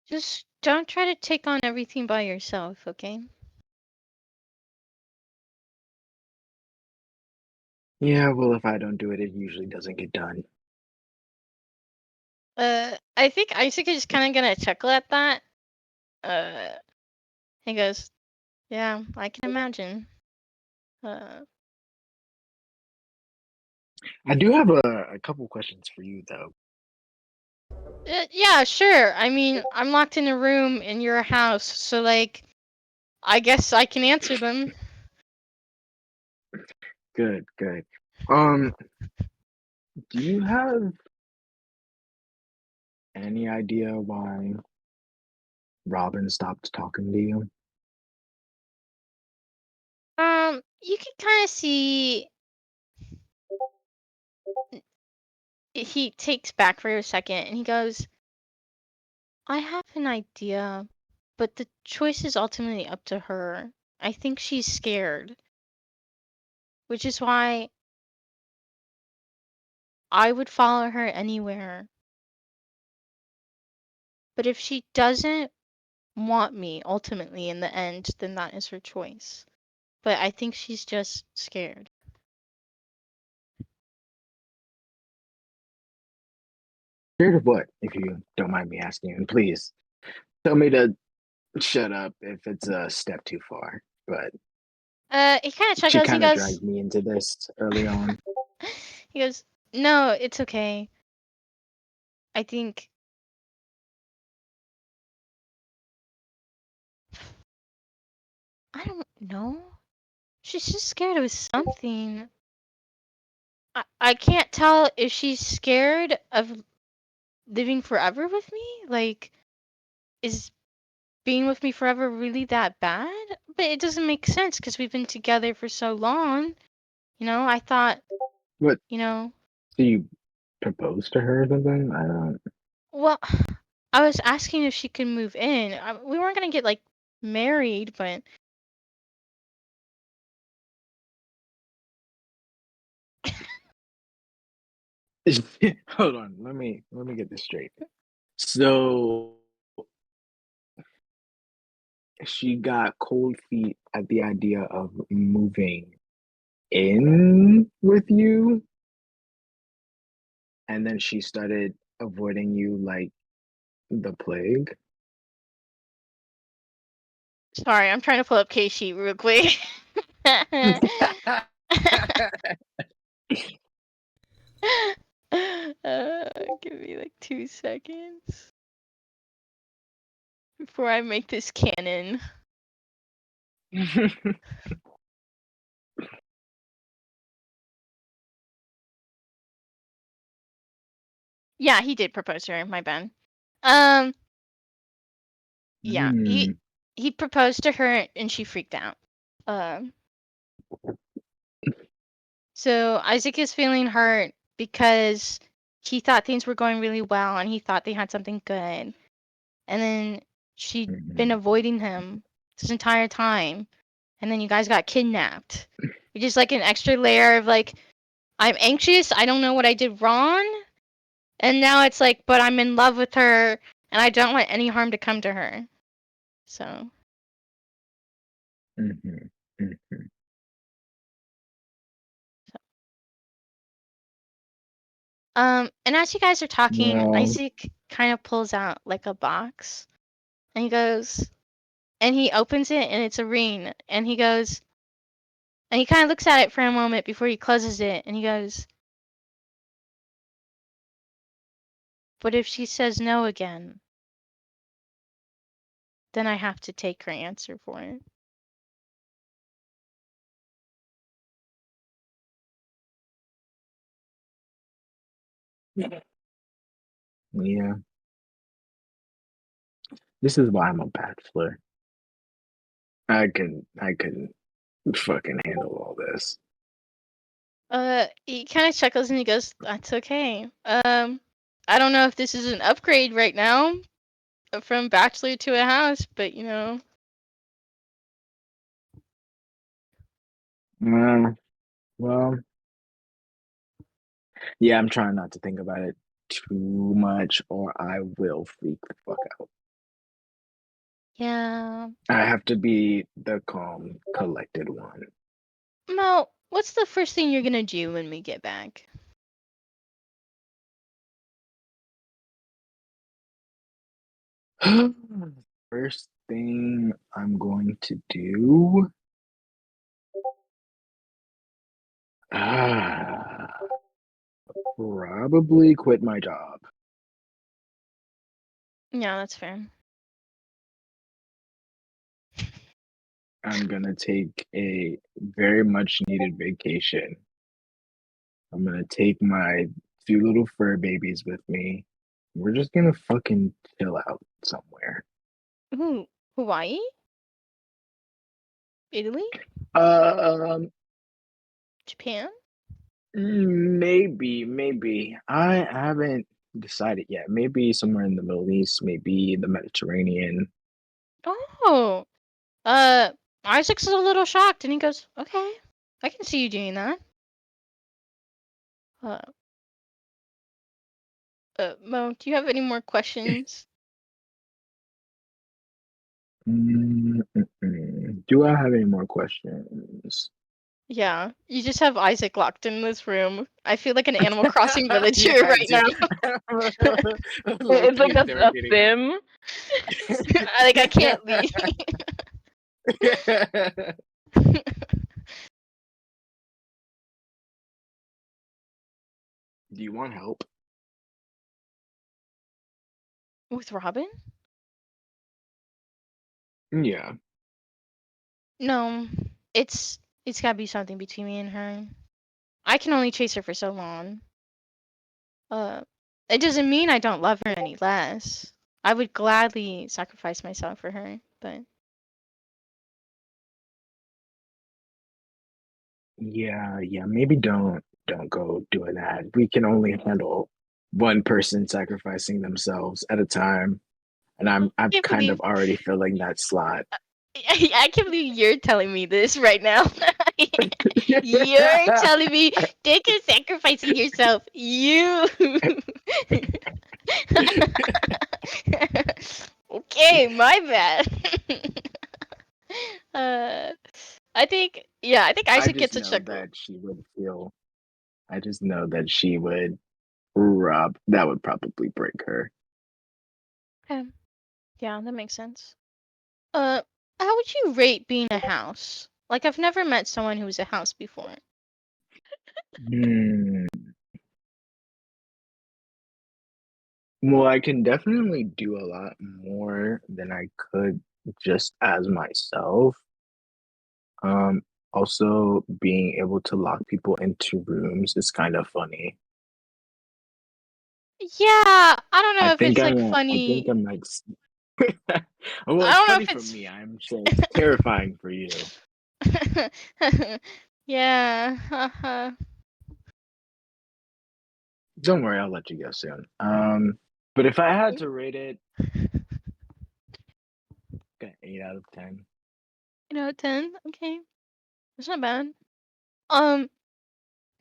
Just don't try to take on everything by yourself, okay? Yeah, well, if I don't do it, it usually doesn't get done. I think Isaac is kind of gonna chuckle at that. Uh, he goes, "Yeah, I can imagine." Uh, I do have a couple questions for you, though. yeah, sure. I mean, I'm locked in a room in your house, so like, I guess I can answer them. Good, good. Um, do you have any idea why Robin stopped talking to you? You can kind of see he takes back for a second and he goes, "I have an idea, but the choice is ultimately up to her. I think she's scared, which is why I would follow her anywhere. But if she doesn't want me ultimately in the end, then that is her choice. But I think she's just scared." Scared of what, if you don't mind me asking? And please tell me to shut up if it's a step too far. But He kind of she chuckles. He kind of goes, dragged me into this early on. he goes, "No, it's okay. I think I don't know. She's just scared of something. I can't tell if she's scared of living forever with me. Like, is being with me forever really that bad? But it doesn't make sense because we've been together for so long. I thought, What? you know, Do you propose to her or something? I don't. well, I was asking if she could move in. We weren't gonna get like married, but Hold on. Let me get this straight. So she got cold feet at the idea of moving in with you, and then she started avoiding you like the plague. Sorry, I'm trying to pull up K sheet real quick. Give me like 2 seconds before I make this canon. Yeah, he did propose to her. My bad. Yeah, he proposed to her and she freaked out. So Isaac is feeling hurt because he thought things were going really well and he thought they had something good. And then she'd been avoiding him this entire time. And then you guys got kidnapped. Which is like an extra layer of like, I'm anxious, I don't know what I did wrong. And now it's like, but I'm in love with her and I don't want any harm to come to her. So. And as you guys are talking, Isaac kind of pulls out like a box and he goes, and he opens it and it's a ring and he goes, and he kind of looks at it for a moment before he closes it and he goes, but if she says no again, then I have to take her answer for it. Yeah. This is why I'm a bachelor. I couldn't fucking handle all this. He kind of chuckles and he goes, that's okay. I don't know if this is an upgrade right now from bachelor to a house, but you know. Well, yeah, I'm trying not to think about it too much or I will freak the fuck out. Yeah. I have to be the calm, collected one. Mo, what's the first thing you're gonna do when we get back? First thing I'm going to do. Probably quit my job. Yeah, that's fair. I'm gonna take a very much needed vacation. I'm gonna take my 2 little fur babies with me. We're just gonna fucking chill out somewhere. Ooh, Hawaii? Italy? Japan? Maybe. I haven't decided yet. Maybe somewhere in the Middle East, maybe the Mediterranean. Oh, Isaac's a little shocked, and he goes, "Okay, I can see you doing that." Uh, Mo, do you have any more questions? Do I have any more questions? Yeah, you just have Isaac locked in this room. I feel like an Animal Crossing villager Yeah, right now. It's like a sim. Like I can't leave. Do you want help? With Robin? Yeah. No, it's gotta be something between me and her. I can only chase her for so long. Uh, it doesn't mean I don't love her any less. I would gladly sacrifice myself for her, but Yeah, maybe don't go doing that. We can only handle one person sacrificing themselves at a time. And I'm can't kind of believe already filling that slot. I can't believe you're telling me this right now. You're telling me take a sacrificing yourself. You. Okay, my bad. I think I Isaac just gets a know chuckle. that she would feel I just know that she would rub that would probably break her. Okay. Yeah, that makes sense. How would you rate being a house? Like, I've never met someone who was a house before. Hmm. Well, I can definitely do a lot more than I could just as myself. Um, Also being able to lock people into rooms is kind of funny. Yeah, I don't know I if think it's like I think funny. I'm like, well, I it's don't know funny if for it's. me. I'm saying it's terrifying for you. Yeah. Haha. Don't worry, I'll let you go soon. But if I had to rate it, okay, 8 out of 10. 10. Okay, that's not bad.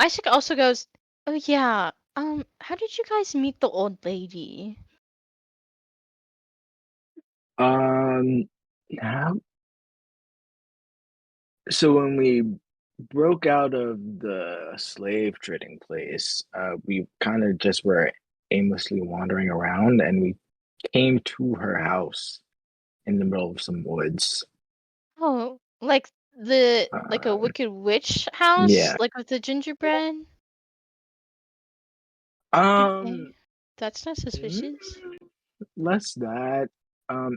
Isaac also goes, "Oh yeah. How did you guys meet the old lady?" Um, how, so when we broke out of the slave trading place, we kind of just were aimlessly wandering around, and we came to her house in the middle of some woods. Oh, like a Um, wicked witch house, yeah. like with the gingerbread. Um, Okay, that's not mm, suspicious. less that.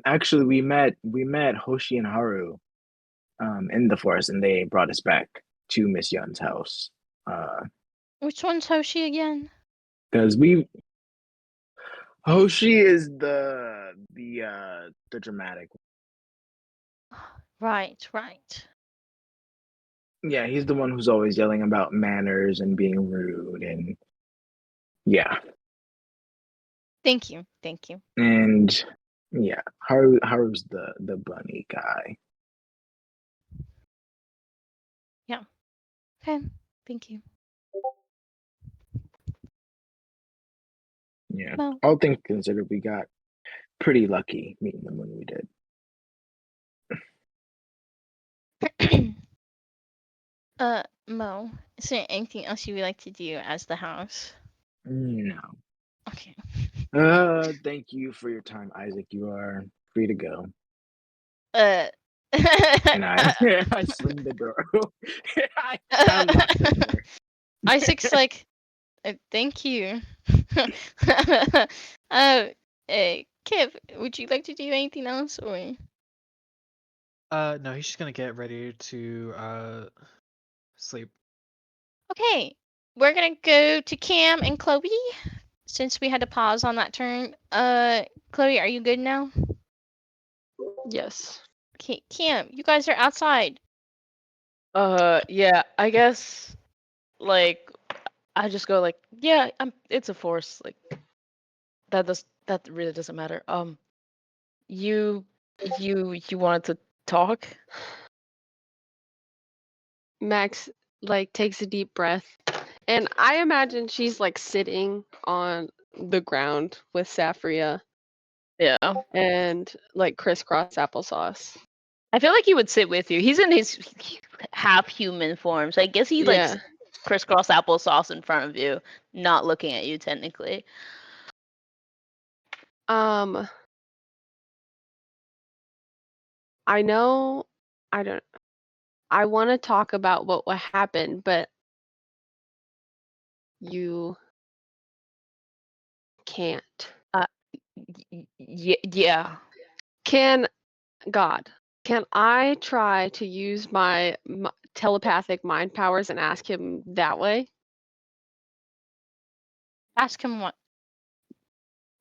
Actually, we met Hoshi and Haru in the forest, and they brought us back to Miss Yun's house. Which one's Hoshi again? Because Hoshi is the dramatic. Right, right. Yeah, he's the one who's always yelling about manners and being rude, and yeah, Thank you, thank you. and yeah, Haru's the bunny guy. Yeah. Okay, thank you. Yeah, Well, all things considered, we got pretty lucky meeting them when we did. Mo, is there anything else you would like to do as the house? No. Okay. Thank you for your time, Isaac. You are free to go. Uh. And I I slammed the door. I unlocked the door. Isaac's like, thank you. Kip, would you like to do anything else, or? No, he's just gonna get ready to sleep. Okay, we're gonna go to Cam and Chloe, since we had to pause on that turn. Chloe, are you good now? Yes. Okay, Cam, you guys are outside. Yeah, I guess like I just go like, yeah, it's a force. Like that really doesn't matter. You you wanted to talk? Max like takes a deep breath, and I imagine she's like sitting on the ground with Saphria Yeah. and like crisscross applesauce. I feel like he would sit with you. He's in his half human form, so I guess he like Yeah. crisscross applesauce in front of you, not looking at you technically. I know I don't I want to talk about what happened, but you can't. Yeah. Can I try to use my telepathic mind powers and ask him that way? Ask him what.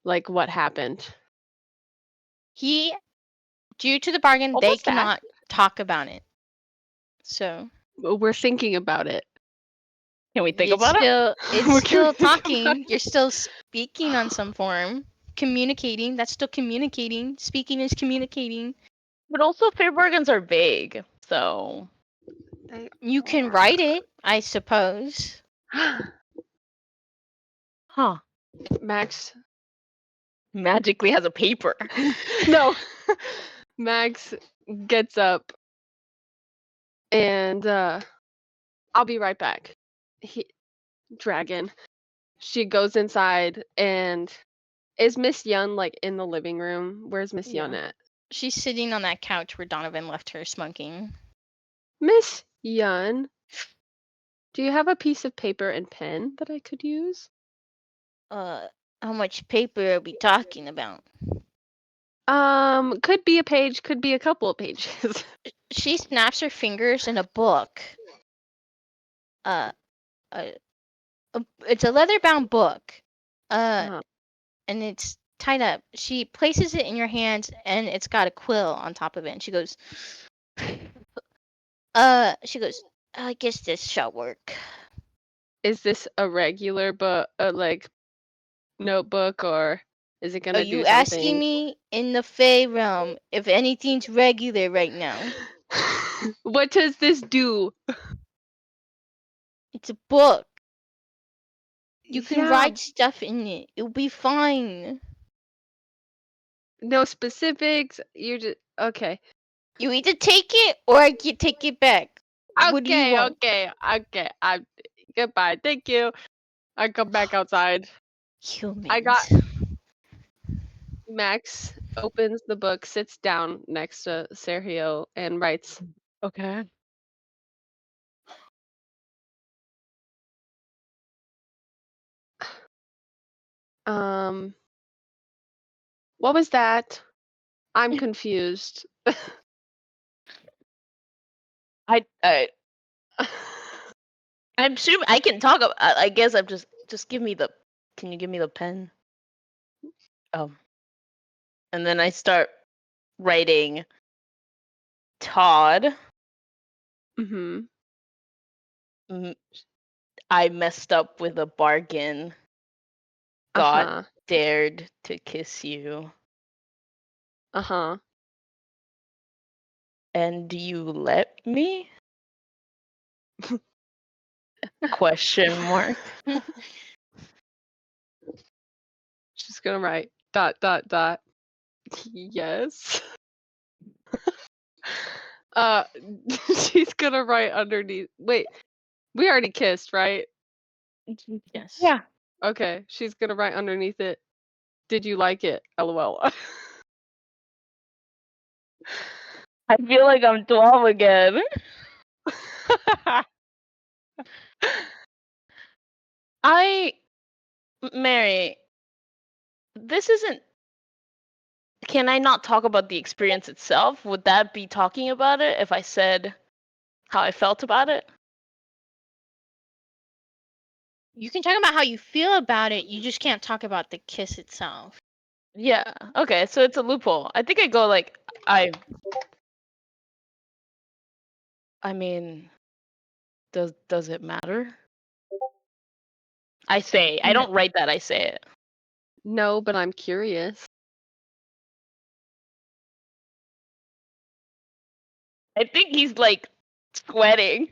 Like what happened? Due to the bargain, they Almost back. cannot talk about it. So We're thinking about it. Can we think about it? It's still talking. You're still speaking on some form. Communicating. That's still communicating. Speaking is communicating. But also fear bargains are vague, so You can write it, I suppose. huh. Max. Magically has a paper. No. Max gets up and I'll be right back. Dragon. She goes inside and is Miss Yun like in the living room? Where's Miss Yun Yeah. at? She's sitting on that couch where Donovan left her smoking. Miss Yun, do you have a piece of paper and pen that I could use? How much paper are we talking about? Could be a page, could be a couple of pages. She snaps her fingers in a book. It's a leather-bound book. Uh-huh. And it's tied up. She places it in your hands, and it's got a quill on top of it. And she goes, I guess this shall work. Is this a regular book, like notebook, or is it Are gonna you do asking something? me in the Fey realm if anything's regular right now? What does this do? It's a book. You can Yeah, write stuff in it. It'll be fine. no specifics. You're just okay. You either take it or I can take it back. What do you Okay, want? okay. I goodbye. Thank you. I come back outside. I got Humans. Max opens the book, sits down next to Sergio, and writes, Okay. what was that? I'm confused. I'm sure I can talk about. I guess I'm just give me the. Can you give me the pen? And then I start writing. Todd, Mm-hmm. I messed up with a bargain. God Uh-huh. dared to kiss you, Uh-huh. and you let me? Question mark. She's gonna write dot dot dot. Yes. Uh she's gonna write underneath. Wait, we already kissed, right? Yes. Yeah. Okay, she's gonna write underneath it. Did you like it? LOL. I feel like I'm 12 again. Mary, this isn't. Can I not talk about the experience itself? Would that be talking about it if I said how I felt about it? You can talk about how you feel about it. You just can't talk about the kiss itself. Yeah. Okay, so it's a loophole. I think I go like I mean, does it matter? I say. I don't write that, I say it. No, but I'm curious. I think he's like sweating.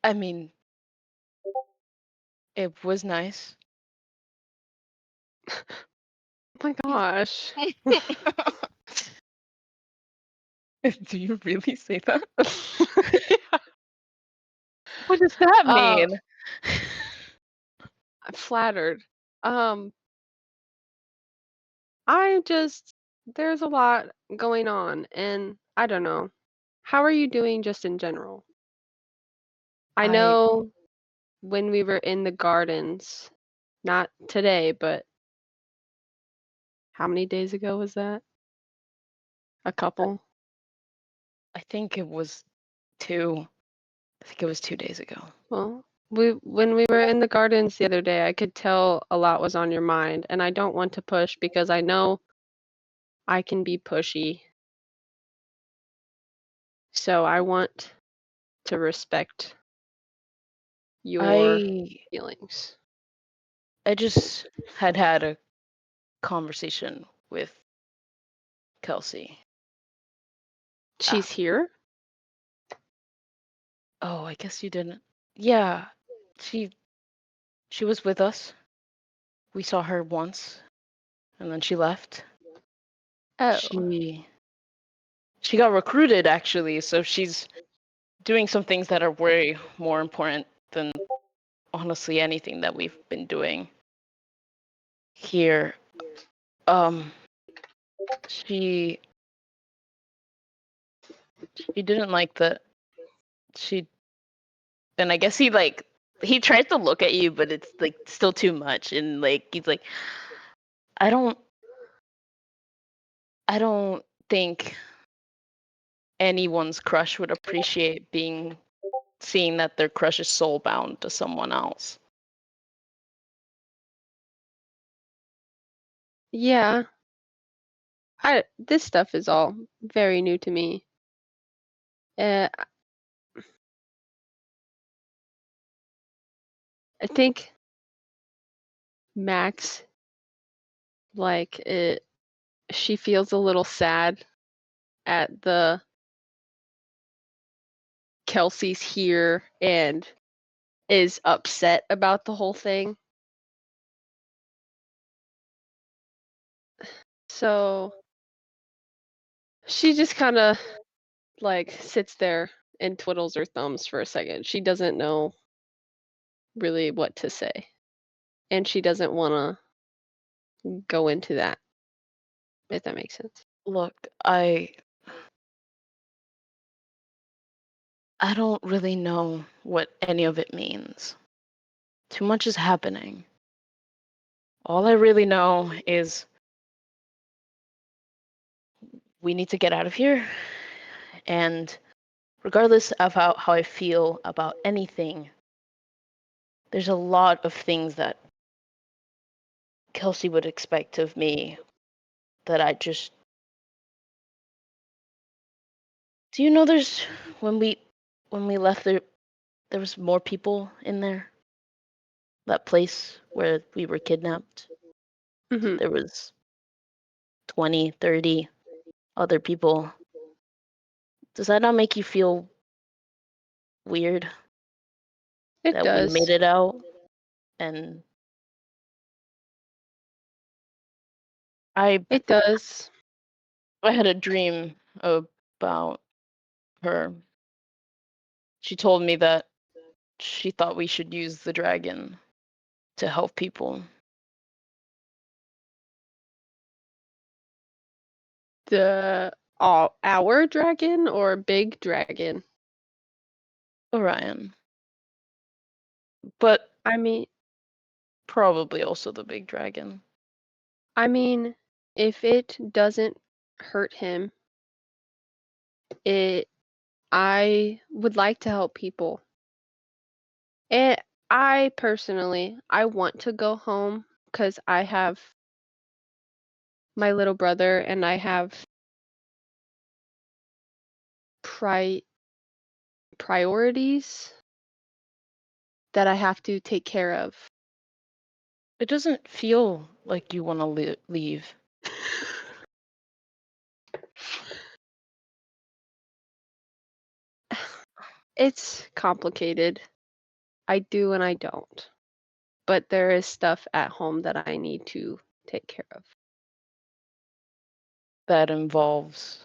I mean, it was nice. Oh my gosh. Do you really say that? Yeah. What does that mean? I'm flattered. There's a lot going on, and I don't know. How are you doing just in general? I know when we were in the gardens, not today, but how many days ago was that? A couple? I think it was 2. I think it was 2 days ago. Well, when we were in the gardens the other day, I could tell a lot was on your mind, and I don't want to push because I know I can be pushy. So I want to respect your feelings. I just had a conversation with Kelsey. She's here? Oh, I guess you didn't. Yeah, she was with us. We saw her once, and then she left. Oh. She got recruited actually, so she's doing some things that are way more important than honestly anything that we've been doing here. She didn't like that. And I guess he tries to look at you, but it's like still too much, and like he's like, I don't think anyone's crush would appreciate seeing that their crush is soul bound to someone else. Yeah. This stuff is all very new to me. I think Max, like, she feels a little sad at the Kelsey's here and is upset about the whole thing. So she just kind of like sits there and twiddles her thumbs for a second. She doesn't know really what to say. And she doesn't want to go into that, if that makes sense. Look, I don't really know what any of it means. Too much is happening. All I really know is we need to get out of here. And regardless of how I feel about anything, there's a lot of things that Kelsey would expect of me that I just... Do you know there's... When we left there was more people in there? That place where we were kidnapped? Mm-hmm. There was 20, 30 other people. Does that not make you feel weird? It That does. we made it out and It does. I had a dream about her. She told me that she thought we should use the dragon to help people. Our dragon or big dragon? Orion. But I mean, probably also the big dragon. if it doesn't hurt him, I would like to help people. And I personally, I want to go home because I have my little brother and I have priorities that I have to take care of. It doesn't feel like you want to leave. It's complicated. I do and I don't. But there is stuff at home that I need to take care of. That involves...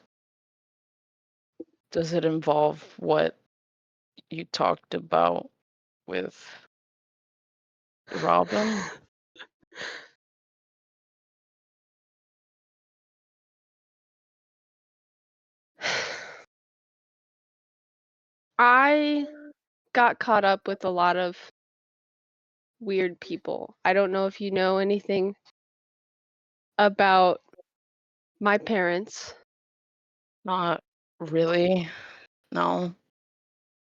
Does it involve what you talked about with Robin? I got caught up with a lot of weird people. I don't know if you know anything about my parents. Not really. No.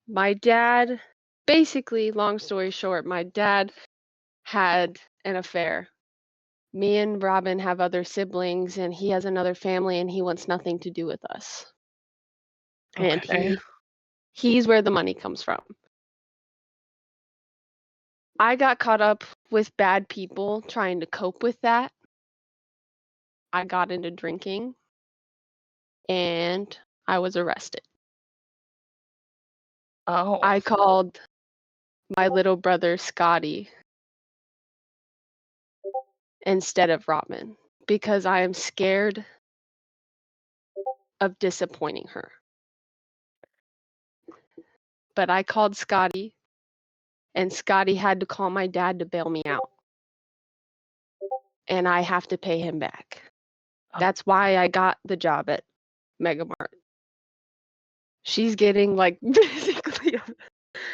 My dad, basically, long story short, my dad had an affair. Me and Robin have other siblings, and he has another family, and he wants nothing to do with us. And Okay. he's where the money comes from. I got caught up with bad people trying to cope with that. I got into drinking, and I was arrested. Oh. I called my little brother Scotty instead of Robin because I am scared of disappointing her. But I called Scotty, and Scotty had to call my dad to bail me out. And I have to pay him back. That's why I got the job at Megamart. She's getting like basically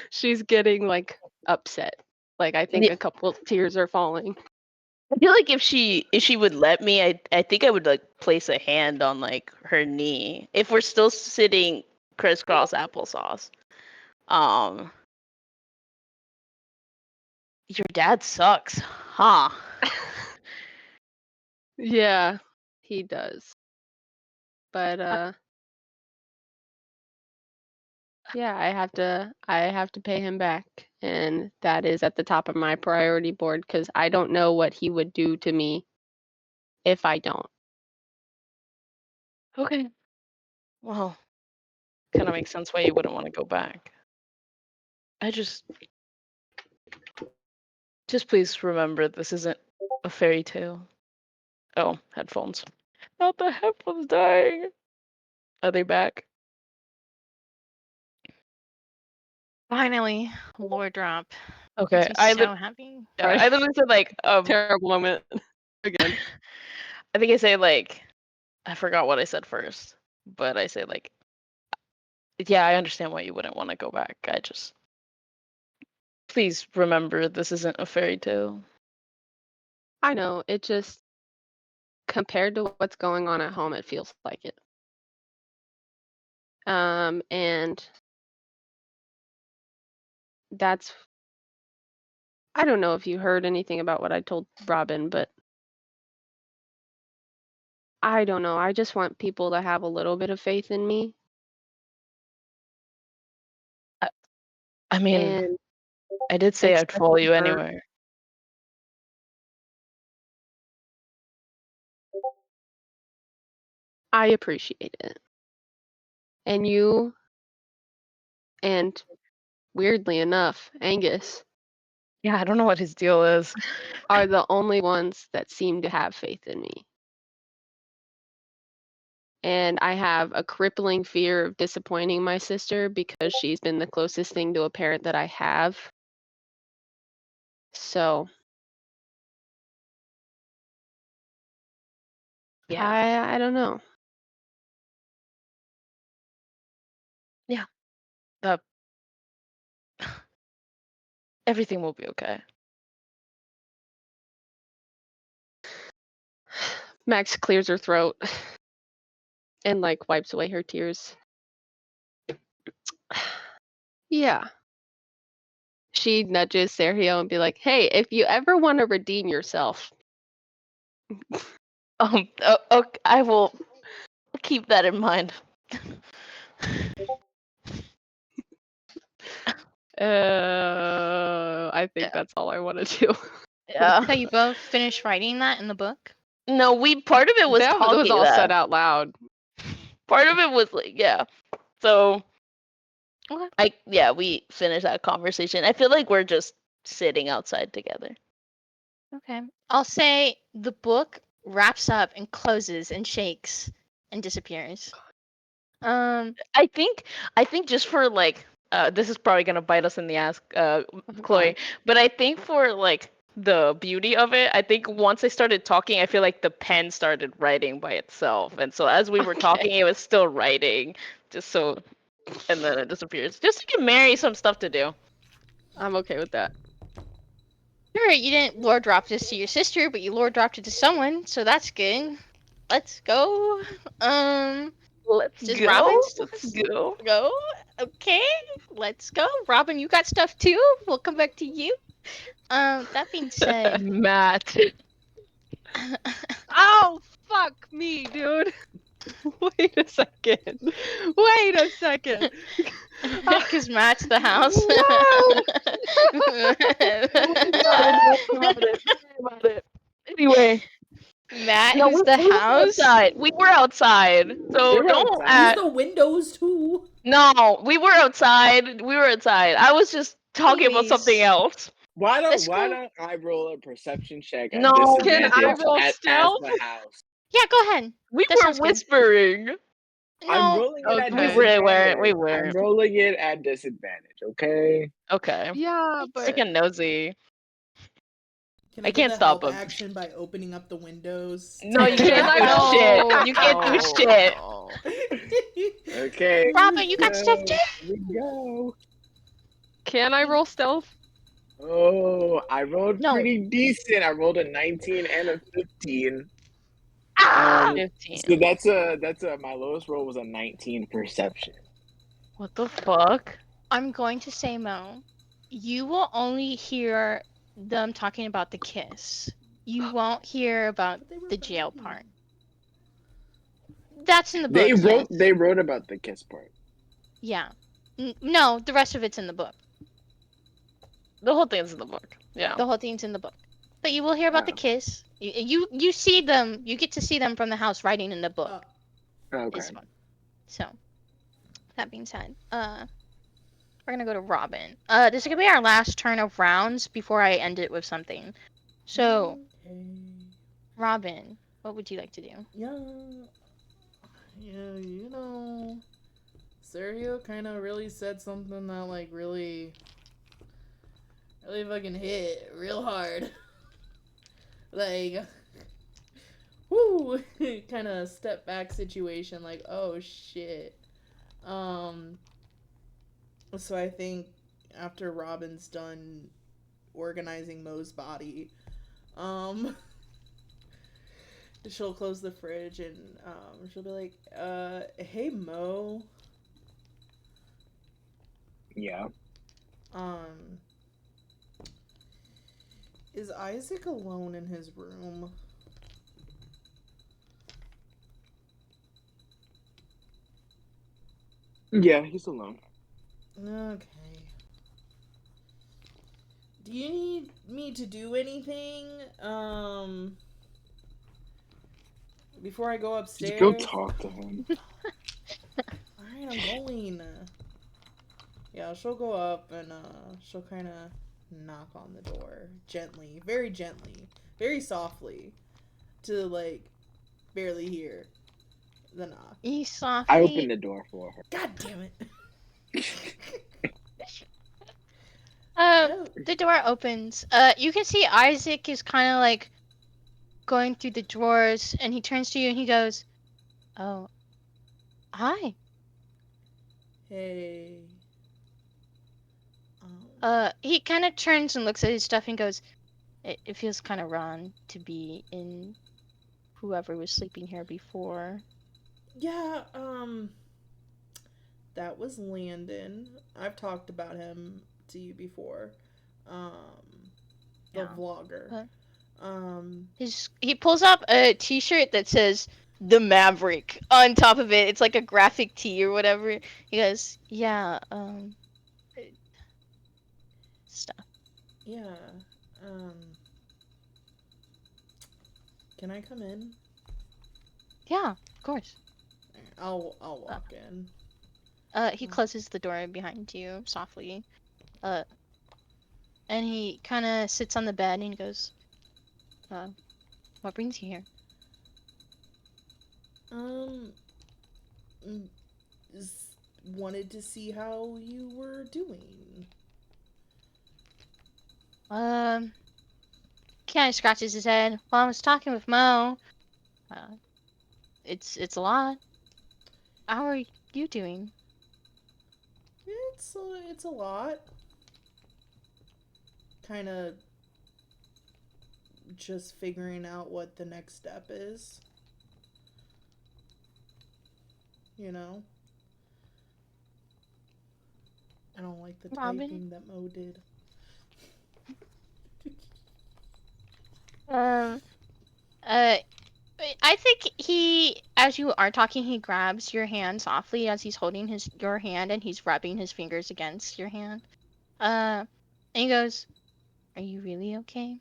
she's getting like upset. Like I think Yeah. a couple tears are falling. I feel like if she would let me, I think I would like place a hand on like her knee. If we're still sitting crisscross applesauce. Your dad sucks, huh? Yeah, he does. But yeah, I have to pay him back, and that is at the top of my priority board cuz I don't know what he would do to me if I don't. Okay. Well, kind of makes sense why you wouldn't want to go back. I just please remember this isn't a fairy tale. Oh, headphones. Not the headphones dying. Are they back? Finally, lore drop. Okay. Makes me so happy. I literally said like Terrible moment again. I think I say like I forgot what I said first, but I say like yeah, I understand why you wouldn't want to go back. I just please remember this isn't a fairy tale. I know, it just compared to what's going on at home, it feels like it. And that's I don't know if you heard anything about what I told Robin, but I don't know. I just want people to have a little bit of faith in me. I mean, And I did say I'd follow you her. anywhere. I appreciate it. And you, and weirdly enough, Angus, Yeah, I don't know what his deal is. are the only ones that seem to have faith in me. And I have a crippling fear of disappointing my sister because she's been the closest thing to a parent that I have. So Yeah. I don't know. Yeah. Everything will be okay. Max clears her throat and like wipes away her tears. Yeah. She nudges Sergio and be like, "Hey, if you ever want to redeem yourself." Okay, I will keep that in mind. I think that's all I want to do. Yeah. So you both finished writing that in the book? No, part of it was that talking was all that. said out loud. Part of it was like, yeah. So Okay. we finished that conversation. I feel like we're just sitting outside together. Okay. I'll say the book wraps up and closes and shakes and disappears. I think just for like this is probably gonna bite us in the ass, Chloe. But I think for like the beauty of it, I think once I started talking, I feel like the pen started writing by itself, and so as we were talking, it was still writing, and then it disappears. Just to give Mary some stuff to do. I'm okay with that. Sure, you didn't lore drop this to your sister, but you lore dropped it to someone, so that's good. Let's go. Let's Does go. Robin Let's go. go? Okay, let's go. Robin, you got stuff too. We'll come back to you. That being said, Matt. Oh, fuck me, dude. Wait a second. Wait a second. because Matt's the house. Anyway. Matt, No, who's the we were house. outside. We were outside. So We were don't outside. Use the windows too. No, we were outside. We were outside. I was just talking about something Anyways. else. Why Let's don't go. I roll a perception check No. at Can I disadvantage roll as stealth? the house? Yeah, go ahead. We That were sounds good. whispering. I'm No, rolling it at Okay. disadvantage. We I'm weren't. rolling it at disadvantage, okay? Okay. Yeah, Freaking nosy. Can I I do can't the stop help him. action by opening up the windows? No, you can't I do know. shit. You can't do shit. No. Okay. Robin, you got stuff too? Here we go. Can I roll stealth? Oh, I rolled No. pretty decent. I rolled a 19 and a 15. Ah! 15. So that's a my lowest roll was a 19 perception. What the fuck? I'm going to say, Mo, you will only hear them talking about the kiss. You won't hear about But they were the jail fighting. part. That's in the book. Yes. They wrote about the kiss part. Yeah. No, the rest of it's in the book. The whole thing's in the book. Yeah. The whole thing's in the book. But you will hear about the Oh. kiss. You see them. You get to see them from the house writing in the book. Okay. Is fun. So, that being said, we're gonna go to Robin. This is gonna be our last turn of rounds before I end it with something. So, Okay. Robin, what would you like to do? Yeah, Sergio kind of really said something that like really fucking hit real hard. Like, whoo, kind of step back situation. Like, oh shit. So I think after Robin's done organizing Mo's body, she'll close the fridge and she'll be like, hey Mo. Yeah. Is Isaac alone in his room? Yeah, he's alone. Okay. Do you need me to do anything? Before I go upstairs? Just go talk to him. Alright, I'm going. Yeah, she'll go up and she'll kind of knock on the door. Gently. Very softly. To, like, barely hear the knock. You softly. I opened the door for her. God damn it. The door opens. You can see Isaac is kind of like going through the drawers, and he turns to you and he goes, "Oh, hi." Hey. He kind of turns and looks at his stuff and goes, "It feels kind of wrong to be in whoever was sleeping here before." Yeah, that was Landon. I've talked about him to you before. The Yeah. vlogger. He pulls up a T-shirt that says "The Maverick" on top of it. It's like a graphic tee or whatever. He goes, "Yeah, stuff." Yeah. Can I come in? Yeah, of course. I'll walk in. He closes the door behind you softly. And he kind of sits on the bed and he goes, "What brings you here?" Wanted to see how you were doing. Kind of scratches his head. Well, I was talking with Mo. It's a lot. How are you doing? It's a lot. Kind of just figuring out what the next step is. You know? I don't like the Robin? typing that Mo did. I think as you are talking, he grabs your hand softly as he's holding your hand and he's rubbing his fingers against your hand. And he goes, "Are you really okay?"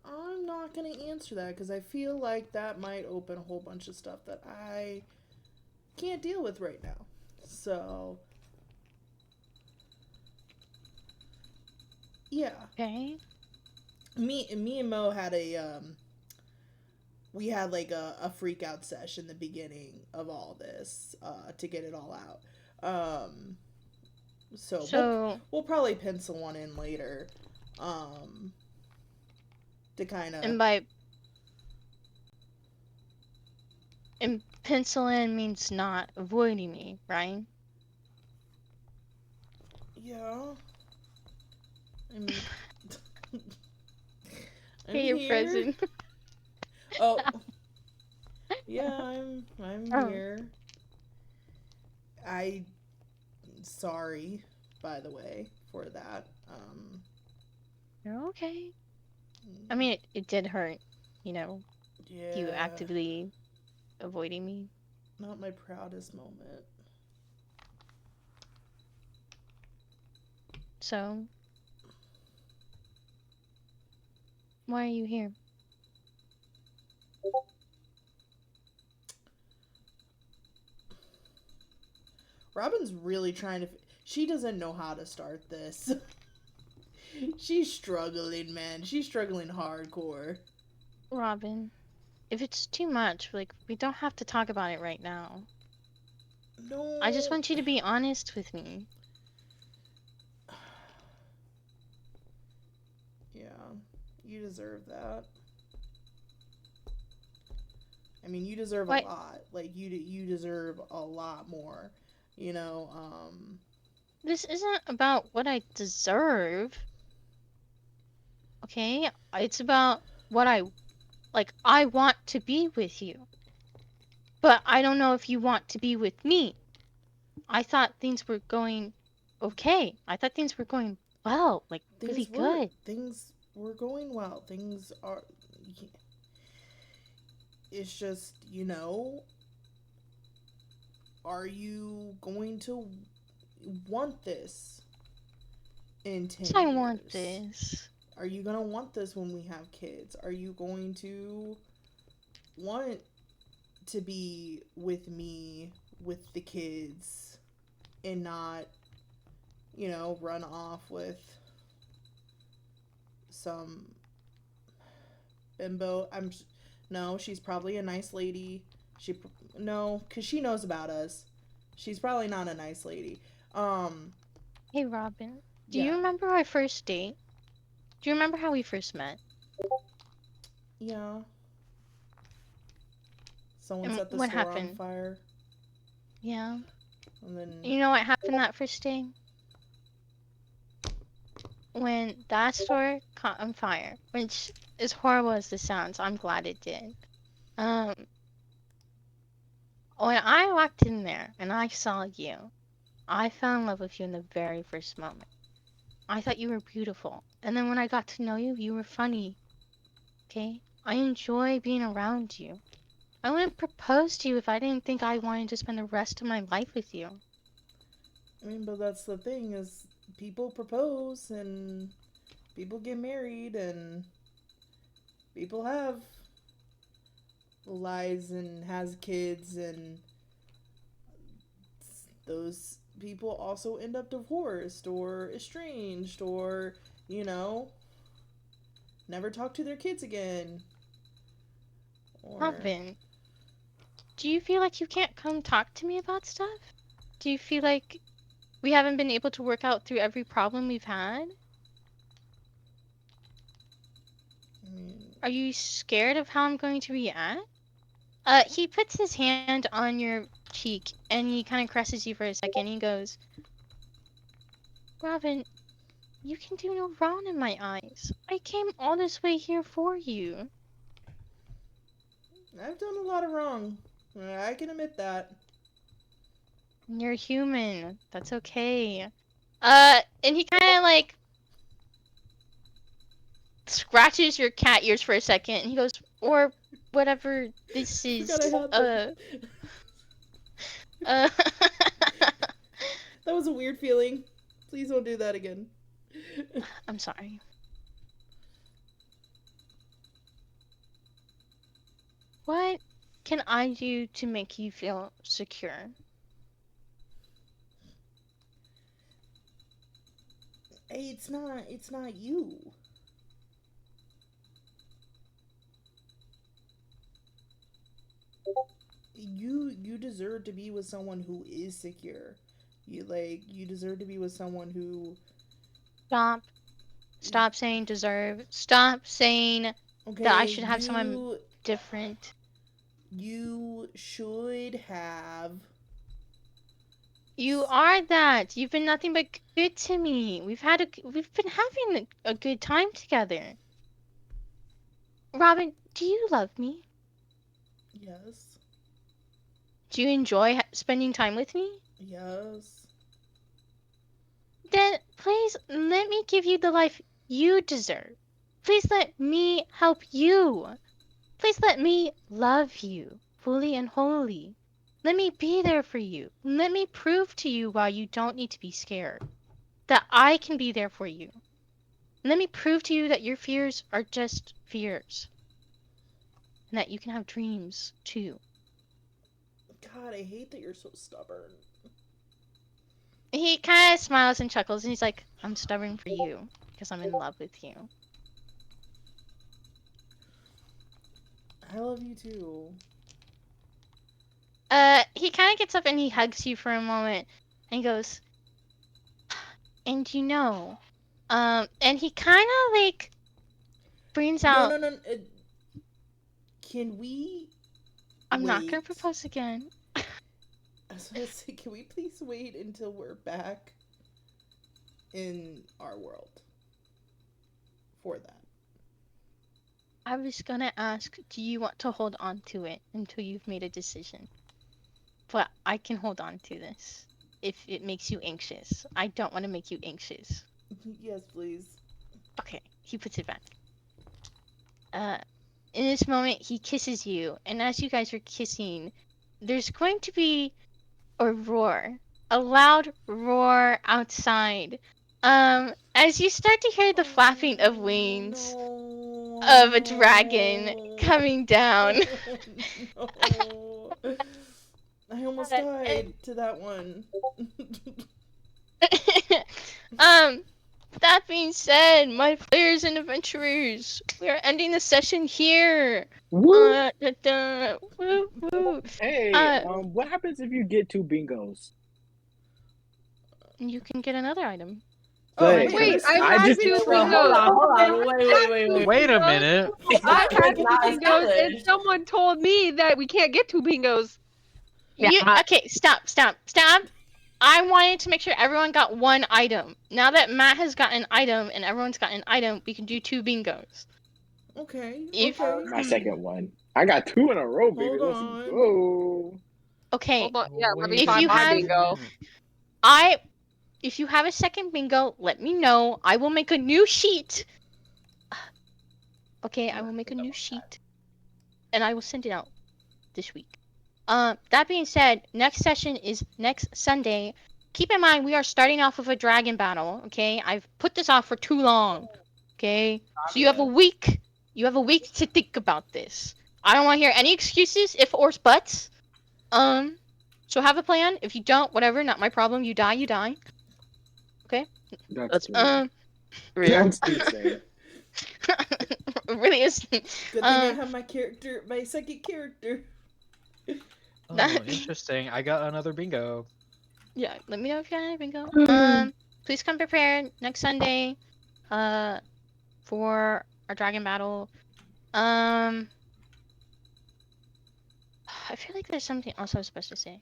I'm not gonna answer that because I feel like that might open a whole bunch of stuff that I can't deal with right now. So, yeah. Okay. Me and Mo had we had like a freak out sesh in the beginning of all this to get it all out. So So, we'll probably pencil one in later, to kind of. and pencil in means not avoiding me, right? Yeah. I'm. I'm Hey, you're here. present. Oh. Yeah, I'm Oh, here. I sorry, by the way, for that. you're okay. I mean, it did hurt, you know, you Yeah, actively avoiding me. not my proudest moment. So, why are you here? Robin's really trying to. She doesn't know how to start this. She's struggling, man. She's struggling hardcore. Robin, if it's too much, like, we don't have to talk about it right now. I just No. want you to be honest with me. Yeah, you deserve that. I mean, you deserve a What? lot. Like you deserve a lot more. You know, This isn't about what I deserve, okay? It's about what I want to be with you. But I don't know if you want to be with me. I thought things were going okay. I thought things were going well, like really good. things were going well. Things are. It's just, are you going to want this in 10 I want years? this. Are you going to want this when we have kids? Are you going to want to be with me with the kids and not, run off with some bimbo? No, she's probably a nice lady. No, because she knows about us. She's probably not a nice lady. Hey Robin, do Yeah, you remember our first date? Do you remember how we first met? yeah. Someone And set the what store on happened? fire, Yeah. and then You know what happened that first day? When that store caught on fire, which as horrible as this sounds, I'm glad it did. Um, when I walked in there and I saw you, I fell in love with you in the very first moment. I thought you were beautiful. And then when I got to know you, you were funny. Okay? I enjoy being around you. I wouldn't propose to you if I didn't think I wanted to spend the rest of my life with you. I mean, but that's the thing is people propose and people get married and people have lives and has kids and those people also end up divorced or estranged or, you know, never talk to their kids again. Or Robin, do you feel like you can't come talk to me about stuff? Do you feel like we haven't been able to work out through every problem we've had? I mean, Are you scared of how I'm going to react? He puts his hand on your cheek and he kind of caresses you for a second. He goes, Robin, you can do no wrong in my eyes. I came all this way here for you. I've done a lot of wrong. I can admit that. You're human. That's okay. And he kind of like scratches your cat ears for a second and he goes, or whatever this I forgot I is, had them. uh, That was a weird feeling. Please don't do that again. I'm sorry. What can I do to make you feel secure? Hey, it's not you. You deserve to be with someone who is secure. You deserve to be with someone who. Stop saying deserve. Stop saying Okay, that I should have someone different. You should have. You are that. You've been nothing but good to me. We've been having a good time together. Robin, do you love me? Yes. Do you enjoy spending time with me? Yes. Then please let me give you the life you deserve. Please let me help you. Please let me love you fully and wholly. Let me be there for you. Let me prove to you why you don't need to be scared. That I can be there for you. Let me prove to you that your fears are just fears. And that you can have dreams too. God, I hate that you're so stubborn. He kind of smiles and chuckles and he's like, I'm stubborn for you because I'm in love with you. I love you too. He kind of gets up and he hugs you for a moment and he goes, and you know, and he kind of like brings out. No. Can we? I'm not wait? gonna propose again. I was gonna say, can we please wait until we're back in our world for that? I was gonna ask, do you want to hold on to it until you've made a decision? But I can hold on to this if it makes you anxious. I don't want to make you anxious. Yes, please. Okay, he puts it back. In this moment, he kisses you, and as you guys are kissing, there's going to be a roar, a loud roar outside. As you start to hear the flapping of wings of a dragon coming down. No. I almost died to that one. That being said, my players and adventurers, we are ending the session here. Woo! Woo, woo. Hey, what happens if you get two bingos? You can get another item. Oh, Say, Wait, cause I've I had just two Well, bingos. hold I've on, had wait. two Wait a bingos. minute. I've had It's two not bingos, and established. someone told me that we can't get two bingos. Okay, stop. I wanted to make sure everyone got one item. Now that Matt has got an item and everyone's got an item, we can do two bingos. Okay. If Okay. my second one. I got two in a row, baby. Hold Let's on. go. okay, Hold on, yeah, let me Wait if find you my have- bingo. if you have a second bingo, let me know. I will make a new sheet. Okay, I will make a new sheet, and I will send it out this week. That being said, next session is next Sunday. Keep in mind we are starting off with a dragon battle. Okay, I've put this off for too long. Okay, so you have a week. You have a week to think about this. I don't want to hear any excuses, if or buts. So have a plan. If you don't, whatever, not my problem. You die, you die. Okay. That's Real. that's insane. It really is. Good thing I have my second character. Oh, interesting. I got another bingo. Yeah, let me know if you have any bingo. Please come prepared next Sunday, for our dragon battle. I feel like there's something else I was supposed to say.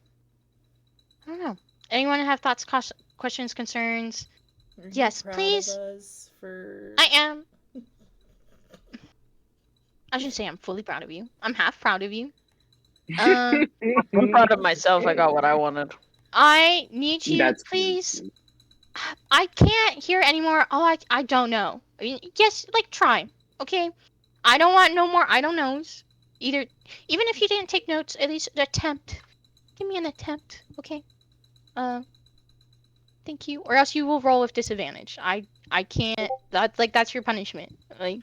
I don't know. Anyone have thoughts, questions, concerns? Are you Yes, proud please. of us for... I am. I should say I'm fully proud of you. I'm half proud of you. I'm proud of myself. I got what I wanted. I need you, That's please. I can't hear anymore. Oh, I don't know. I mean, yes, like try, okay? I don't want no more I don't knows. Even if you didn't take notes, at least attempt. Give me an attempt, okay? Thank you. Or else you will roll with disadvantage. I can't. That's your punishment. Like,